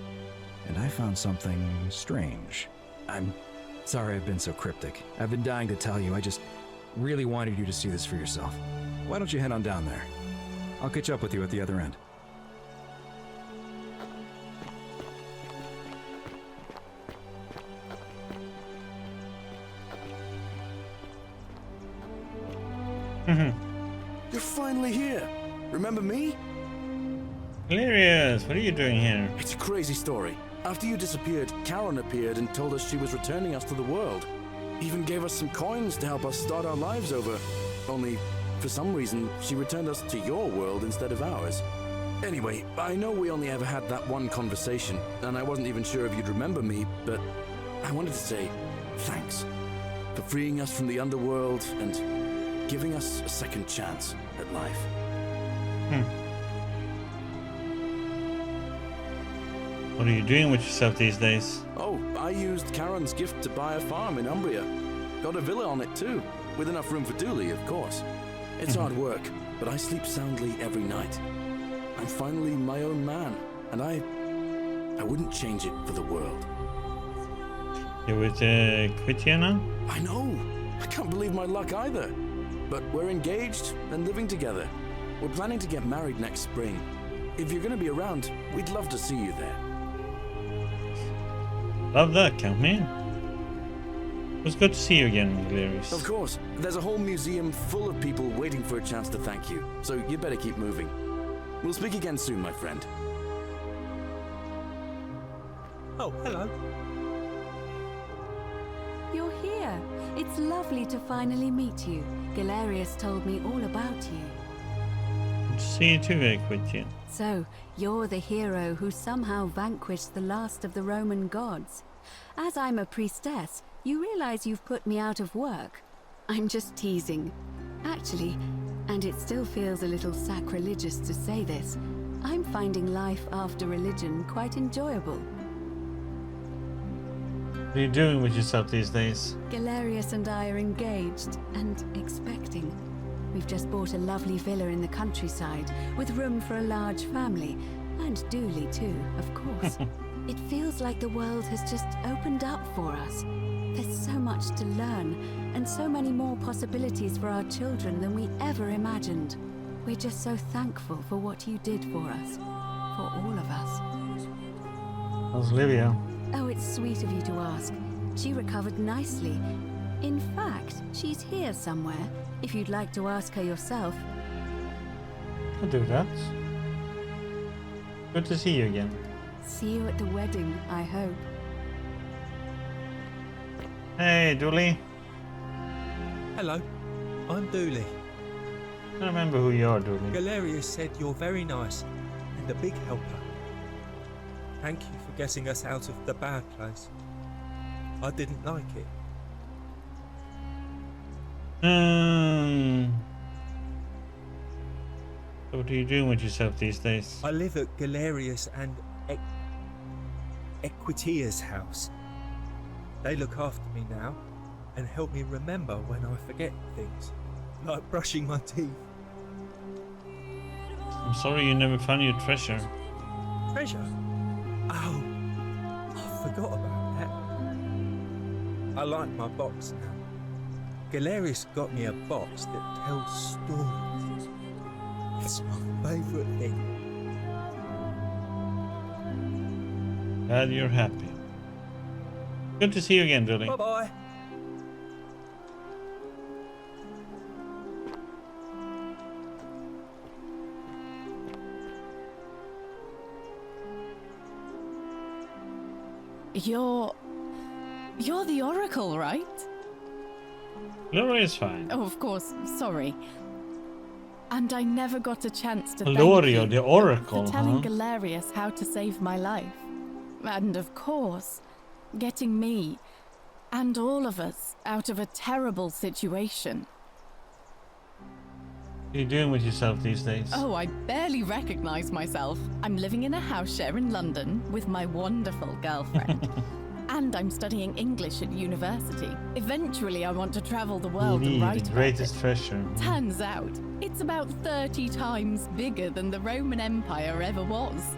And I found something strange. I'm sorry I've been so cryptic. I've been dying to tell you, I just really wanted you to see this for yourself. Why don't you head on down there? I'll catch up with you at the other end. You're finally here. Remember me? Galerius, what are you doing here? It's a crazy story. After you disappeared, Karen appeared and told us she was returning us to the world. Even gave us some coins to help us start our lives over. Only, for some reason, she returned us to your world instead of ours. Anyway, I know we only ever had that one conversation, and I wasn't even sure if you'd remember me, but I wanted to say thanks for freeing us from the underworld and giving us a second chance at life. What are you doing with yourself these days? Oh, I used Karen's gift to buy a farm in Umbria. Got a villa on it too, with enough room for Dooley, of course. It's hard work, but I sleep soundly every night. I'm finally my own man, and I wouldn't change it for the world. You with Quitia now? I know! I can't believe my luck either. But we're engaged and living together. We're planning to get married next spring. If you're going to be around, we'd love to see you there. Love that, count me in. It was good to see you again, Galerius. Of course. There's a whole museum full of people waiting for a chance to thank you. So you better keep moving. We'll speak again soon, my friend. Oh, hello. You're here. It's lovely to finally meet you. Galerius told me all about you. Good to see you too, Quitia. So, you're the hero who somehow vanquished the last of the Roman gods. As I'm a priestess, you realize you've put me out of work. I'm just teasing. Actually, and it still feels a little sacrilegious to say this, I'm finding life after religion quite enjoyable. What are you doing with yourself these days? Galerius and I are engaged and expecting. We've just bought a lovely villa in the countryside with room for a large family, and Dooley too, of course. It feels like the world has just opened up for us. There's so much to learn, and so many more possibilities for our children than we ever imagined. We're just so thankful for what you did for us, for all of us. How's Livia? Oh, it's sweet of you to ask. She recovered nicely. In fact, she's here somewhere, if you'd like to ask her yourself. I'll do that. Good to see you again. See you at the wedding, I hope. Hey, Dooley. Hello, I'm Dooley. I don't remember who you are, Dooley. Galerius said you're very nice and a big helper. Thank you for getting us out of the bad place. I didn't like it. What are you doing with yourself these days? I live at Galerius and Equitia's house. They look after me now, and help me remember when I forget things, like brushing my teeth. I'm sorry you never found your treasure. Treasure? Oh, I forgot about that. I like my box now. Galerius got me a box that tells stories. It's my favourite thing. Glad you're happy. Good to see you again, Dilly. Bye-bye. You're the Oracle, right? Gloria is fine. Oh, of course. Sorry. And I never got a chance to Gloria, thank you the Oracle, for telling huh? Galerius how to save my life. And of course, getting me and all of us out of a terrible situation. What are you doing with yourself these days? Oh, I barely recognize myself. I'm living in a house share in London with my wonderful girlfriend. And I'm studying English at university. Eventually, I want to travel the world and write the about greatest it. treasure. Turns out, it's about 30 times bigger than the Roman Empire ever was.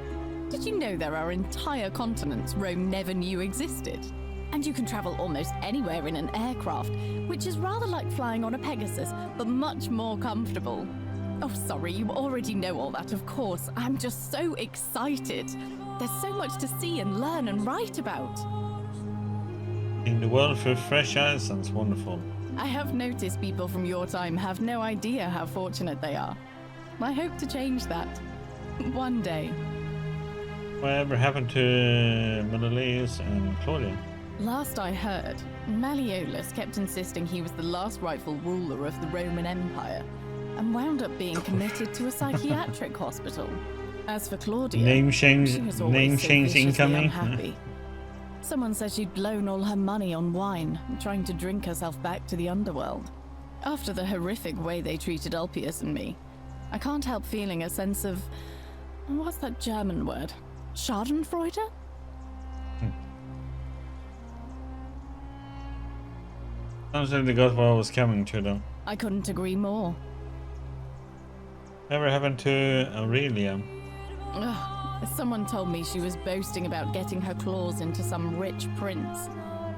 Did you know there are entire continents Rome never knew existed? And you can travel almost anywhere in an aircraft, which is rather like flying on a Pegasus, but much more comfortable. Oh, sorry, you already know all that, of course. I'm just so excited. There's so much to see and learn and write about. Seeing the world through fresh eyes sounds wonderful. I have noticed people from your time have no idea how fortunate they are. I hope to change that. One day. Whatever happened to Menelaus and Claudia? Last I heard, Malleolus kept insisting he was the last rightful ruler of the Roman Empire, and wound up being committed to a psychiatric hospital. As for Claudia, Name change she was always so viciously incoming. unhappy. Someone said she'd blown all her money on wine, trying to drink herself back to the underworld. After the horrific way they treated Ulpius and me, I can't help feeling a sense of... what's that German word? Schadenfreude? Sounds like they got what I was coming to, though. I couldn't agree more. Whatever happened to Aurelia? Ugh, someone told me she was boasting about getting her claws into some rich prince,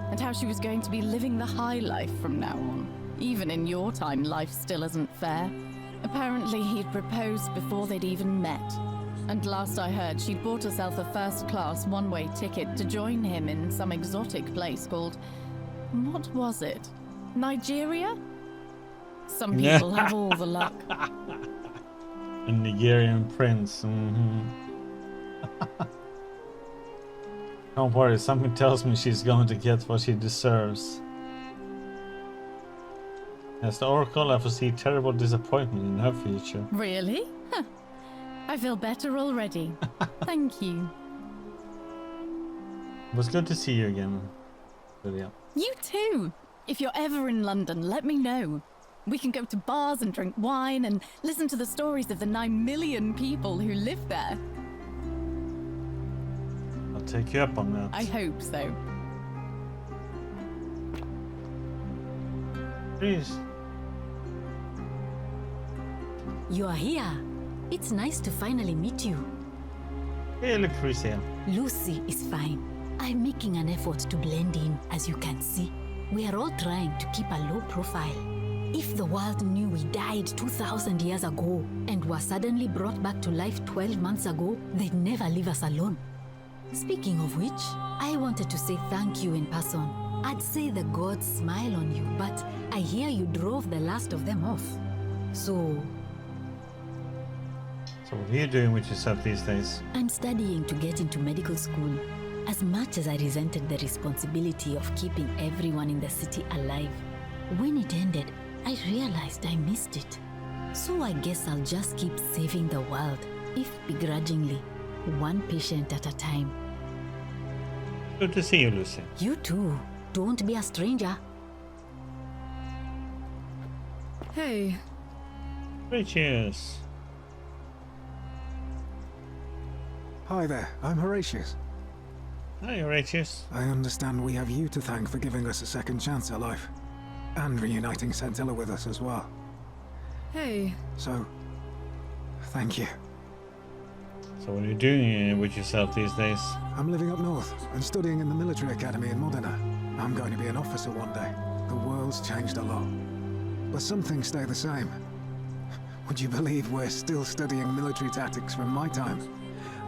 and how she was going to be living the high life from now on. Even in your time, life still isn't fair. Apparently, he'd proposed before they'd even met. And last I heard, she'd bought herself a first-class one-way ticket to join him in some exotic place called... what was it? Nigeria? Some people have all the luck. A Nigerian prince. Don't worry, something tells me she's going to get what she deserves. As the Oracle, I foresee terrible disappointment in her future. Really? Huh. I feel better already. Thank you. It was good to see you again, Lydia. You too! If you're ever in London, let me know. We can go to bars and drink wine and listen to the stories of the 9 million people who live there. I'll take you up on that. I hope so. Please. You are here. It's nice to finally meet you. Hey, Lucretia. Lucy is fine. I'm making an effort to blend in, as you can see. We are all trying to keep a low profile. If the world knew we died 2,000 years ago and were suddenly brought back to life 12 months ago, they'd never leave us alone. Speaking of which, I wanted to say thank you in person. I'd say the gods smile on you, but I hear you drove the last of them off. So what are you doing with yourself these days? I'm studying to get into medical school. As much as I resented the responsibility of keeping everyone in the city alive, when it ended, I realized I missed it. So I guess I'll just keep saving the world, if begrudgingly, one patient at a time. Good to see you, Lucy. You too. Don't be a stranger. Hey. Cheers. Hi there, I'm Horatius. Hi, Horatius. I understand we have you to thank for giving us a second chance at life. And reuniting Centilla with us as well. Hey. So, thank you. So what are you doing with yourself these days? I'm living up north and studying in the military academy in Modena. I'm going to be an officer one day. The world's changed a lot. But some things stay the same. Would you believe we're still studying military tactics from my time?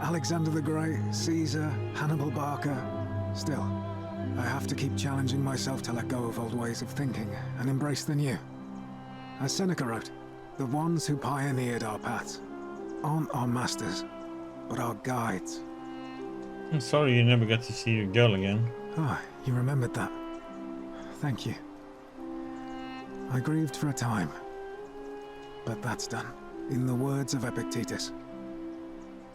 Alexander the Great, Caesar, Hannibal Barca. Still, I have to keep challenging myself to let go of old ways of thinking and embrace the new. As Seneca wrote, the ones who pioneered our paths aren't our masters, but our guides. I'm sorry you never got to see your girl again. Ah, you remembered that. Thank you. I grieved for a time, but that's done. In the words of Epictetus,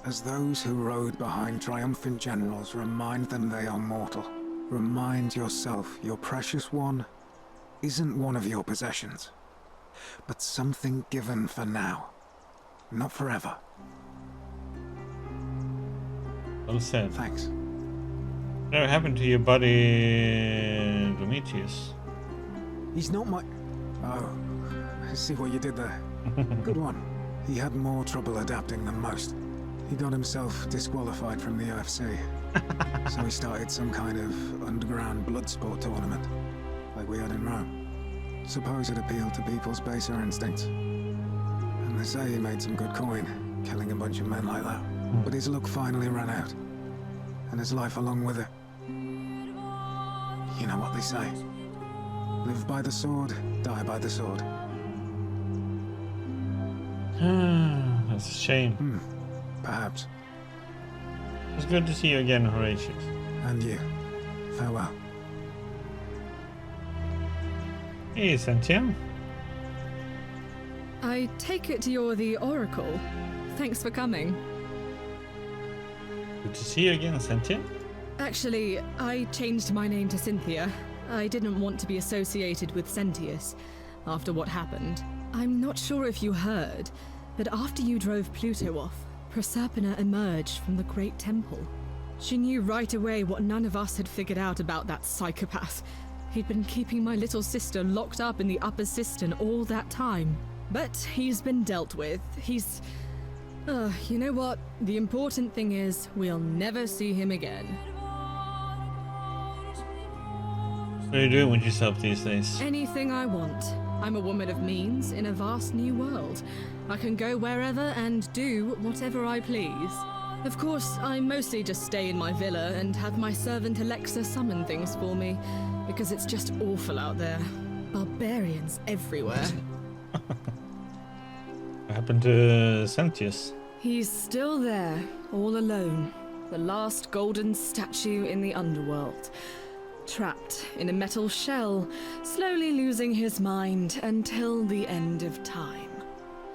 as those who rode behind triumphant generals remind them they are mortal, remind yourself your precious one isn't one of your possessions, but something given for now, not forever. Well said. Thanks. What happened to your buddy Domitius? He's not my... Oh, I see what you did there. Good one. He had more trouble adapting than most. He got himself disqualified from the UFC. So he started some kind of underground blood sport tournament, like we had in Rome. Suppose it appealed to people's baser instincts. And they say he made some good coin, killing a bunch of men like that. But his luck finally ran out. And his life along with it. You know what they say. Live by the sword, die by the sword. That's a shame. Perhaps. It's good to see you again, Horatius. And you. Farewell. Hey, Cynthia. I take it you're the Oracle. Thanks for coming. Good to see you again, Cynthia. Actually, I changed my name to Cynthia. I didn't want to be associated with Sentius after what happened. I'm not sure if you heard, but after you drove Pluto off, Proserpina emerged from the Great Temple. She knew right away what none of us had figured out about that psychopath. He'd been keeping my little sister locked up in the upper cistern all that time. But he's been dealt with. He's... you know what? The important thing is, we'll never see him again. What are you doing with yourself these days? Anything I want. I'm a woman of means in a vast new world. I can go wherever and do whatever I please. Of course, I mostly just stay in my villa and have my servant Alexa summon things for me, because it's just awful out there. Barbarians everywhere. What happened to Sentius? He's still there, all alone. The last golden statue in the underworld. Trapped in a metal shell, slowly losing his mind until the end of time.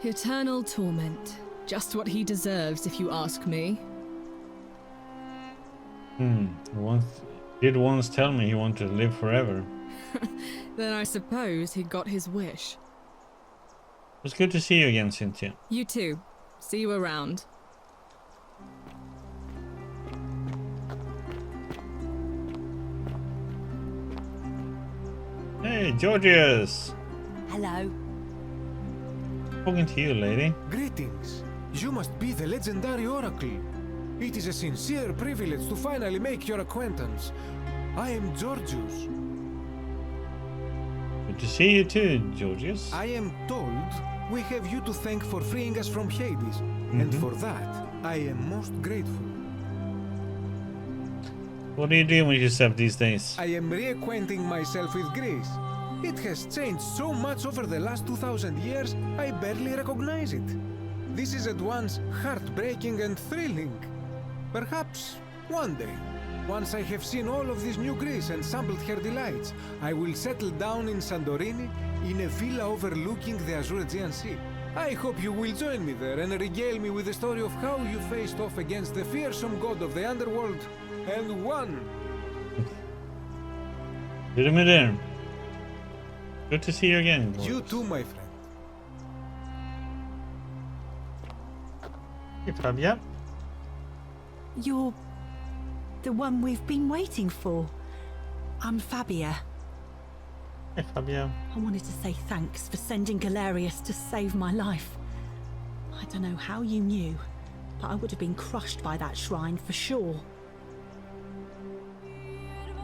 Eternal torment. Just what he deserves, if you ask me. Did once tell me he wanted to live forever. Then I suppose he got his wish. It's good to see you again, Cynthia. You too. See you around. Hey, Georgius! Hello. Talking to you, lady. Greetings. You must be the legendary Oracle. It is a sincere privilege to finally make your acquaintance. I am Georgius. Good to see you too, Georgius. I am told we have you to thank for freeing us from Hades, and for that, I am most grateful. What are you doing with yourself these days? I am reacquainting myself with Greece. It has changed so much over the last 2,000 years, I barely recognize it. This is at once heartbreaking and thrilling. Perhaps one day, once I have seen all of this new Greece and sampled her delights, I will settle down in Santorini in a villa overlooking the Azure Aegean Sea. I hope you will join me there and regale me with the story of how you faced off against the fearsome god of the underworld and won. Good me there. Good to see you again. Boris. You too, my friend. Hey, Fabia. You're the one we've been waiting for. I'm Fabia. Hey, Fabio. I wanted to say thanks for sending Galerius to save my life. I don't know how you knew, but I would have been crushed by that shrine for sure.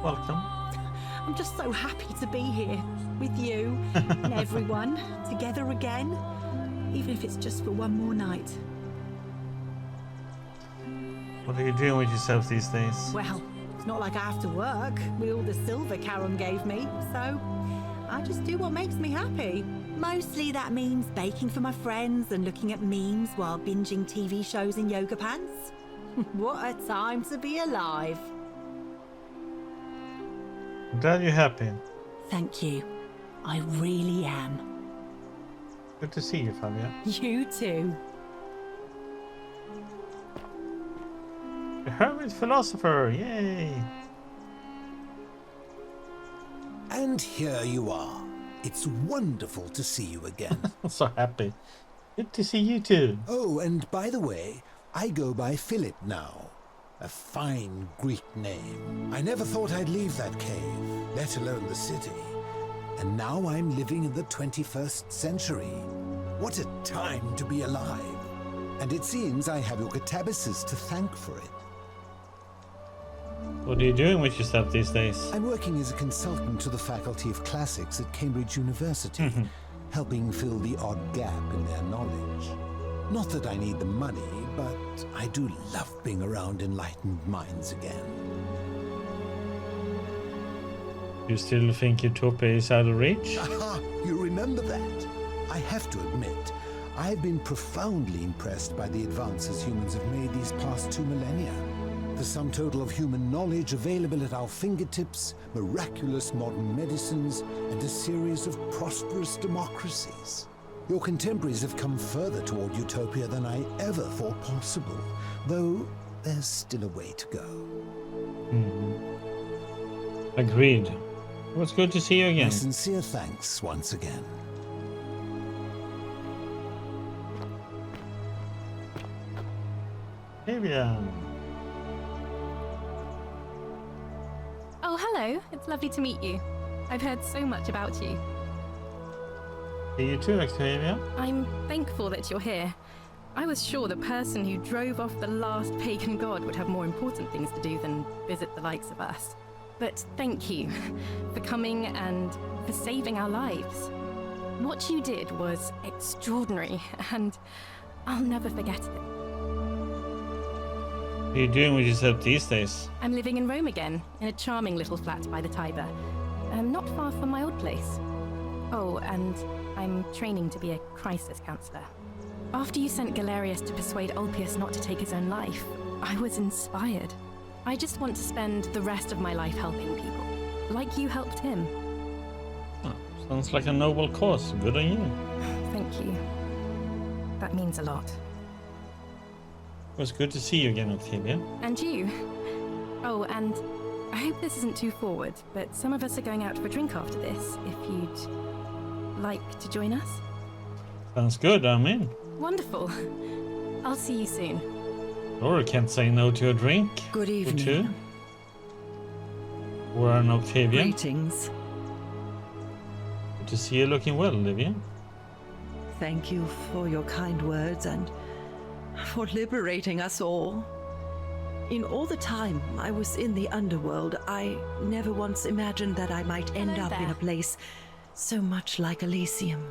Welcome. I'm just so happy to be here with you and everyone together again, even if it's just for one more night. What are you doing with yourself these days? Well, it's not like I have to work with all the silver Charon gave me, so I just do what makes me happy. Mostly that means baking for my friends and looking at memes while binging TV shows in yoga pants. What a time to be alive. I'm glad you're happy. Thank you. I really am. Good to see you, Fabio. You too. The Hermit Philosopher, yay! And here you are. It's wonderful to see you again. I'm so happy. Good to see you too. Oh, and by the way, I go by Philip now. A fine Greek name. I never thought I'd leave that cave, let alone the city. And now I'm living in the 21st century. What a time to be alive. And it seems I have your catabasis to thank for it. What are you doing with yourself these days? I'm working as a consultant to the Faculty of Classics at Cambridge University, helping fill the odd gap in their knowledge. Not that I need the money, but I do love being around enlightened minds again. You still think Utopia is out of reach? Aha! You remember that? I have to admit, I've been profoundly impressed by the advances humans have made these past 2 millennia. The sum total of human knowledge available at our fingertips, miraculous modern medicines, and a series of prosperous democracies. Your contemporaries have come further toward utopia than I ever thought possible, though there's still a way to go. Agreed. It was good to see you again. My sincere thanks once again. Fabian. Oh, hello. It's lovely to meet you. I've heard so much about you. You too, Octavia. I'm thankful that you're here. I was sure the person who drove off the last pagan god would have more important things to do than visit the likes of us. But thank you for coming and for saving our lives. What you did was extraordinary, and I'll never forget it. What are you doing with yourself these days? I'm living in Rome again, in a charming little flat by the Tiber. Not far from my old place. Oh, and I'm training to be a crisis counselor. After you sent Galerius to persuade Ulpius not to take his own life, I was inspired. I just want to spend the rest of my life helping people, like you helped him. Oh, sounds like a noble cause. Good on you. Thank you. That means a lot. It was good to see you again, Octavia. And you. Oh, and I hope this isn't too forward, but some of us are going out for a drink after this, if you'd like to join us. Sounds good, I'm in. Wonderful. I'll see you soon. Laura can't say no to a drink. Good evening. Or two. We're an Octavia. Greetings. Good to see you looking well, Olivia. Thank you for your kind words and for liberating us all. In all the time I was in the underworld, I never once imagined that I might end up in a place so much like Elysium.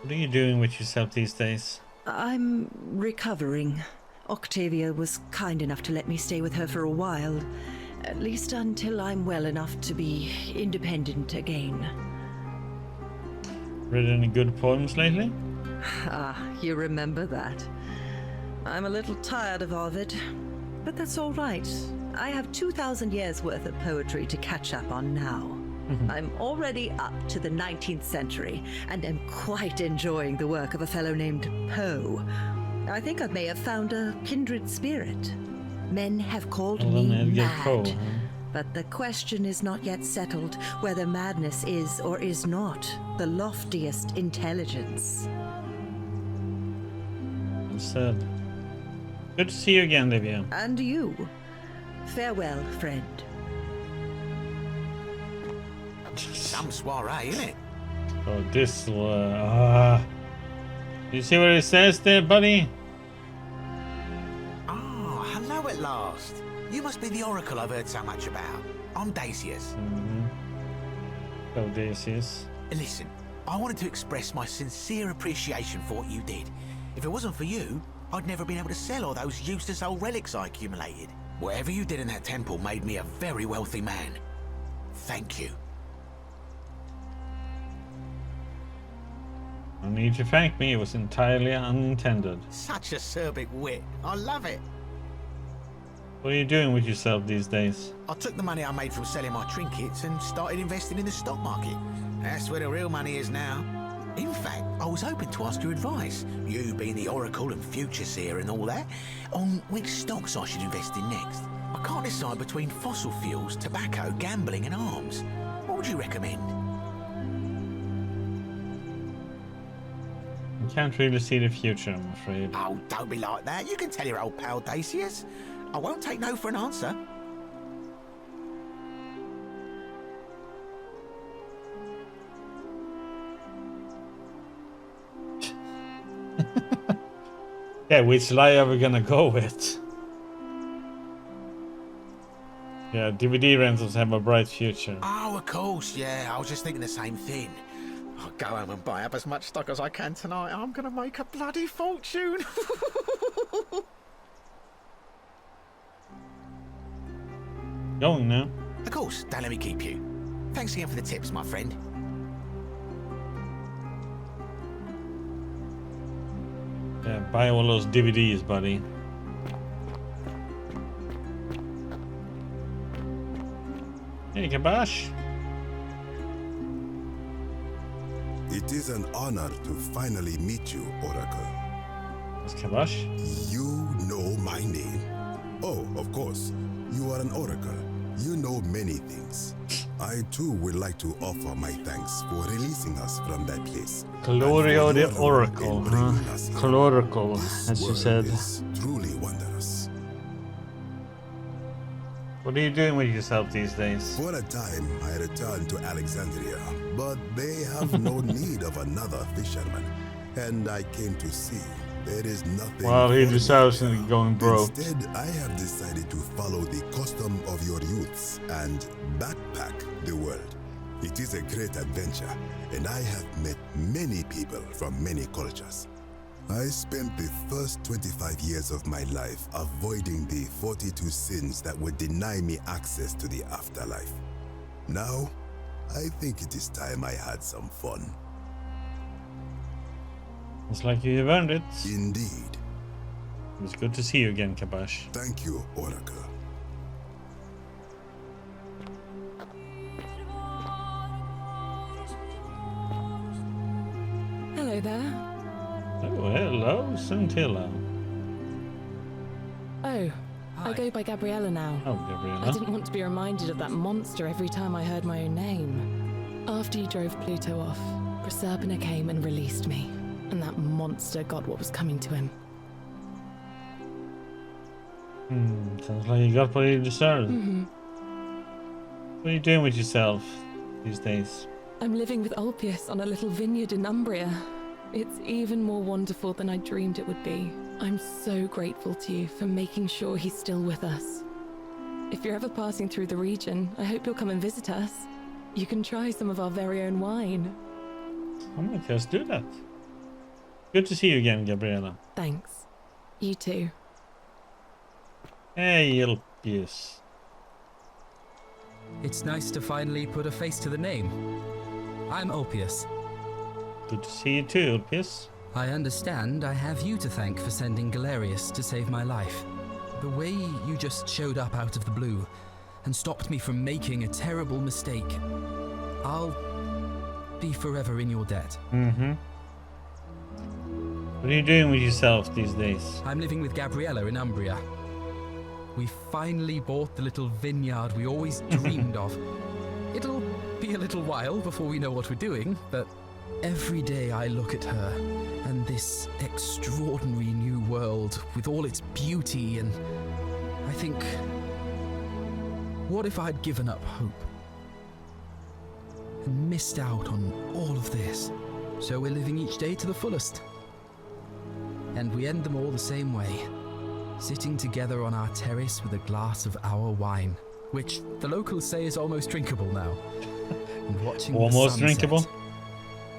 What are you doing with yourself these days? I'm recovering. Octavia was kind enough to let me stay with her for a while, at least until I'm well enough to be independent again. Read any good poems lately? Ah, you remember that. I'm a little tired of Ovid, but that's all right. I have 2,000 years worth of poetry to catch up on now. I'm already up to the 19th century, and am quite enjoying the work of a fellow named Poe. I think I may have found a kindred spirit. Men have called me mad, but the question is not yet settled whether madness is or is not the loftiest intelligence. Well said. Good to see you again, Livia. And you. Farewell, friend. Some soiree, isn't it? Oh, this you see what it says there, buddy? Oh, hello at last. You must be the oracle I've heard so much about. I'm Dacius. Oh, Dacius. Listen, I wanted to express my sincere appreciation for what you did. If it wasn't for you, I'd never been able to sell all those useless old relics I accumulated. Whatever you did in that temple made me a very wealthy man. Thank you. No need to thank me, it was entirely unintended. Such acerbic wit. I love it. What are you doing with yourself these days? I took the money I made from selling my trinkets and started investing in the stock market. That's where the real money is now. In fact, I was hoping to ask your advice, you being the oracle and future seer and all that, on which stocks I should invest in next. I can't decide between fossil fuels, tobacco, gambling and arms. What would you recommend? I can't really see the future, I'm afraid. Oh, don't be like that. You can tell your old pal Dacius. I won't take no for an answer. Yeah, which lie are we gonna go with? Yeah, DVD rentals have a bright future. Oh, of course, yeah. I was just thinking the same thing. I'll go home and buy up as much stock as I can tonight. I'm gonna make a bloody fortune. Going now. Of course, don't let me keep you. Thanks again for the tips, my friend. Yeah, buy all those DVDs, buddy. Hey, Kabash. It is an honor to finally meet you, Oracle. It's Kabash? You know my name. Oh, of course. You are an Oracle. You know many things. I too would like to offer my thanks for releasing us from that place. Calorio the Oracle, huh? Calorical, as you said. Truly wondrous. What are you doing with yourself these days? For a time, I returned to Alexandria, but they have no need of another fisherman, and I came to see there is nothing. Well, he deserves to be going broke. Instead, I have decided to follow the custom of your youths and backpack the world. It is a great adventure, and I have met many people from many cultures. I spent the first 25 years of my life avoiding the 42 sins that would deny me access to the afterlife. Now, I think it is time I had some fun. It's like you have earned it. Indeed. It was good to see you again, Kabash. Thank you, Oracle. Hello there. Oh, hello, Scintilla. Oh, I go by Gabriella now. Oh, Gabriella. I didn't want to be reminded of that monster every time I heard my own name. After you drove Pluto off, Proserpina came and released me, and that monster got what was coming to him. Sounds like you got what you deserved. What are you doing with yourself these days? I'm living with Ulpius on a little vineyard in Umbria. It's even more wonderful than I dreamed it would be. I'm so grateful to you for making sure he's still with us. If you're ever passing through the region, I hope you'll come and visit us. You can try some of our very own wine. I might just do that. Good to see you again, Gabriella. Thanks. You too. Hey, Ulpius. It's nice to finally put a face to the name. I'm Ulpius. Good to see you too, Ulpius. I understand I have you to thank for sending Galerius to save my life. The way you just showed up out of the blue and stopped me from making a terrible mistake. I'll be forever in your debt. What are you doing with yourself these days? I'm living with Gabriella in Umbria. We finally bought the little vineyard we always dreamed of. It'll be a little while before we know what we're doing, but every day I look at her and this extraordinary new world with all its beauty, and I think, what if I'd given up hope? and missed out on all of this. So we're living each day to the fullest. And we end them all the same way. Sitting together on our terrace with a glass of our wine, which the locals say is almost drinkable now. And watching Almost the sunset drinkable?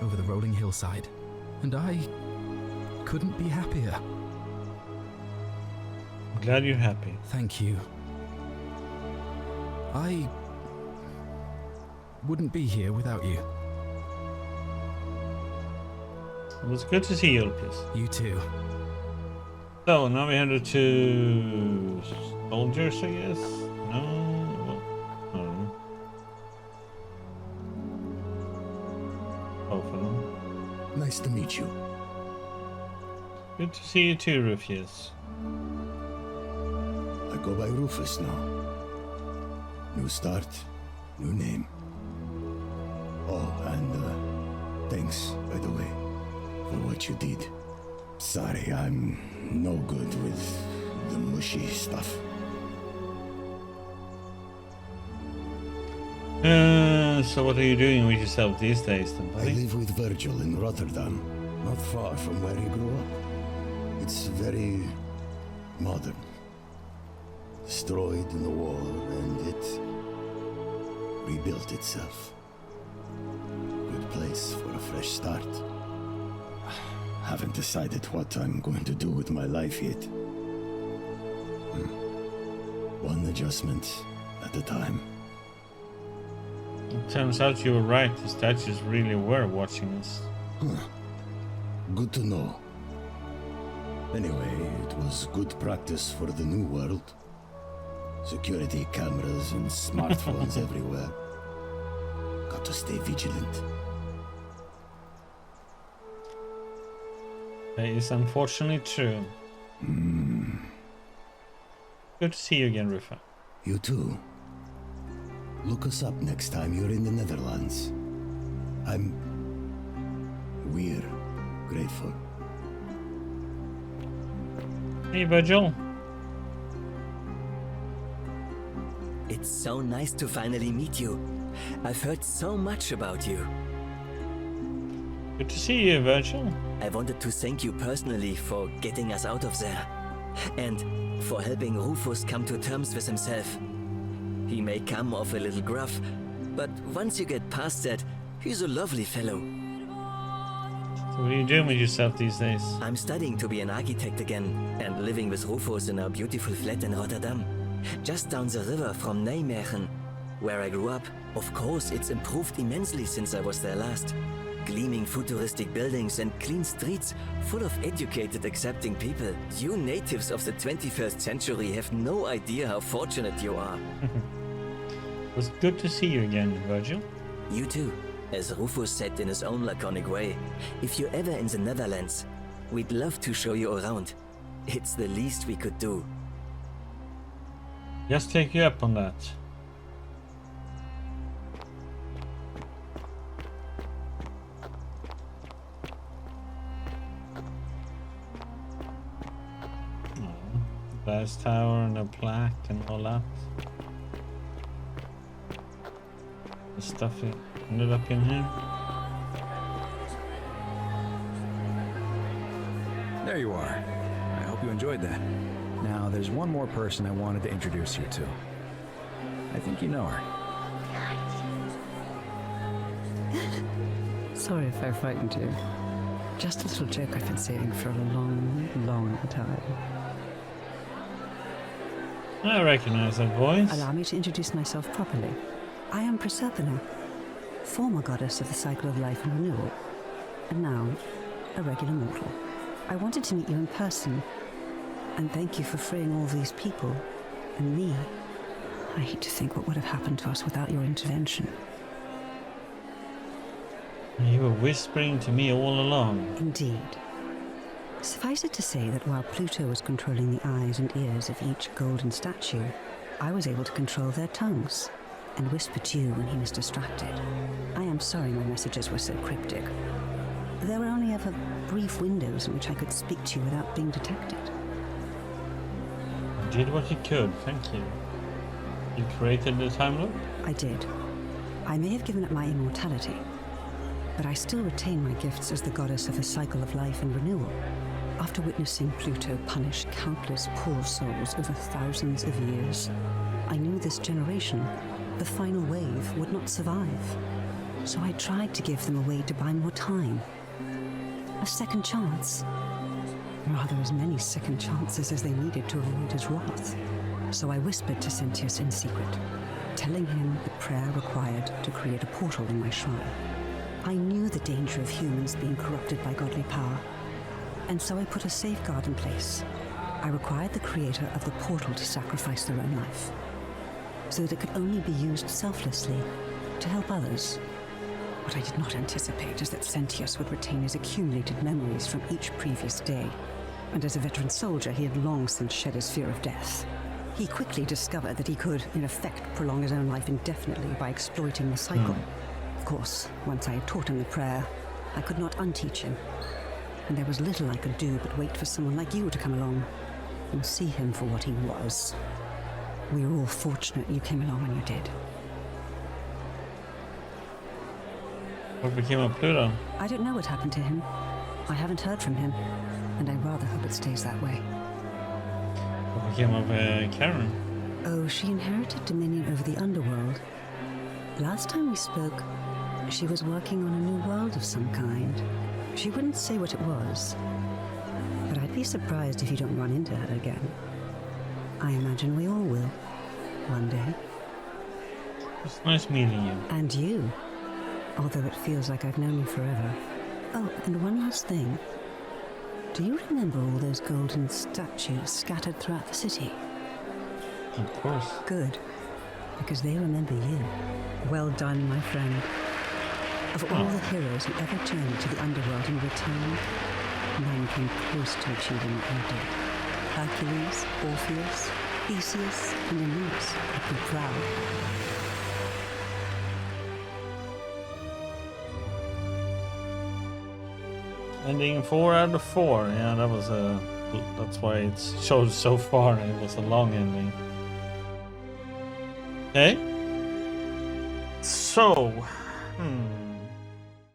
over the rolling hillside. And I couldn't be happier. I'm glad you're happy. Thank you. I wouldn't be here without you. It was good to see you, Ulpius. You too. So now we headed to soldiers, I guess. No, well, I don't know. Both of them. Nice to meet you. Good to see you too, Rufius. I go by Rufus now. New start, new name. Oh, and thanks, by the way, for what you did. Sorry, I'm no good with the mushy stuff. So what are you doing with yourself these days, then, I buddy? live with Virgil in Rotterdam, not far from where he grew up. It's very modern. Destroyed in the war, and it rebuilt itself. Good place for a fresh start. Haven't decided what I'm going to do with my life yet. One adjustment at a time. It turns out you were right. The statues really were watching us. Good to know. Anyway, it was good practice for the new world. Security cameras and smartphones everywhere. Got to stay vigilant. That is unfortunately true. Good to see you again, Rufa. You too. Look us up next time you're in the Netherlands. We're grateful. Hey, Virgil. It's so nice to finally meet you. I've heard so much about you. Good to see you, Virgil. I wanted to thank you personally for getting us out of there. And for helping Rufus come to terms with himself. He may come off a little gruff, but once you get past that, he's a lovely fellow. So what are you doing with yourself these days? I'm studying to be an architect again, and living with Rufus in our beautiful flat in Rotterdam. Just down the river from Nijmegen, where I grew up. Of course, it's improved immensely since I was there last. Gleaming futuristic buildings and clean streets full of educated, accepting people. You natives of the 21st century have no idea how fortunate you are. It was good to see you again, Virgil. You too. As Rufus said in his own laconic way, if you're ever in the Netherlands, we'd love to show you around. It's the least we could do. Just take you up on that. Glass tower and a plaque and all that. The stuff ended up in here. There you are. I hope you enjoyed that. Now, there's one more person I wanted to introduce you to. I think you know her. Sorry if I frightened you. Just a little joke I've been saving for a long, long time. I recognize that voice. Allow me to introduce myself properly. I am Proserpina, former goddess of the cycle of life and renewal, and now a regular mortal. I wanted to meet you in person, and thank you for freeing all these people, and me. I hate to think what would have happened to us without your intervention. You were whispering to me all along. Indeed. Suffice it to say that while Pluto was controlling the eyes and ears of each golden statue, I was able to control their tongues and whisper to you when he was distracted. I am sorry my messages were so cryptic. There were only ever brief windows in which I could speak to you without being detected. You did what you could, thank you. You created the time loop? I did. I may have given up my immortality, but I still retain my gifts as the goddess of a cycle of life and renewal. After witnessing Pluto punish countless poor souls over thousands of years, I knew this generation, the final wave, would not survive. So I tried to give them a way to buy more time. A second chance. Rather, as many second chances as they needed to avoid his wrath. So I whispered to Sentius in secret, telling him the prayer required to create a portal in my shrine. I knew the danger of humans being corrupted by godly power, and so I put a safeguard in place. I required the creator of the portal to sacrifice their own life, so that it could only be used selflessly to help others. What I did not anticipate is that Sentius would retain his accumulated memories from each previous day, and as a veteran soldier, he had long since shed his fear of death. He quickly discovered that he could, in effect, prolong his own life indefinitely by exploiting the cycle. Of course, once I had taught him the prayer, I could not unteach him, and there was little I could do but wait for someone like you to come along and see him for what he was. We were all fortunate you came along when you did. What became of Pluto? I don't know what happened to him. I haven't heard from him, and I rather hope it stays that way. What became of Karen? Oh, she inherited dominion over the underworld. Last time we spoke, she was working on a new world of some kind. She wouldn't say what it was, but I'd be surprised if you don't run into her again. I imagine we all will, one day. It's nice meeting you. And you, although it feels like I've known you forever. Oh, and one last thing. Do you remember all those golden statues scattered throughout the city? Of course. Good, because they remember you. Well done, my friend. Of all the heroes who ever journeyed to the underworld and returned, none came close to achieving what you did. Hercules, Orpheus, Theseus, and Aeneas would be proud. Ending 4 out of 4. Yeah, that was a. That's why it showed so far. It was a long ending. Okay. So,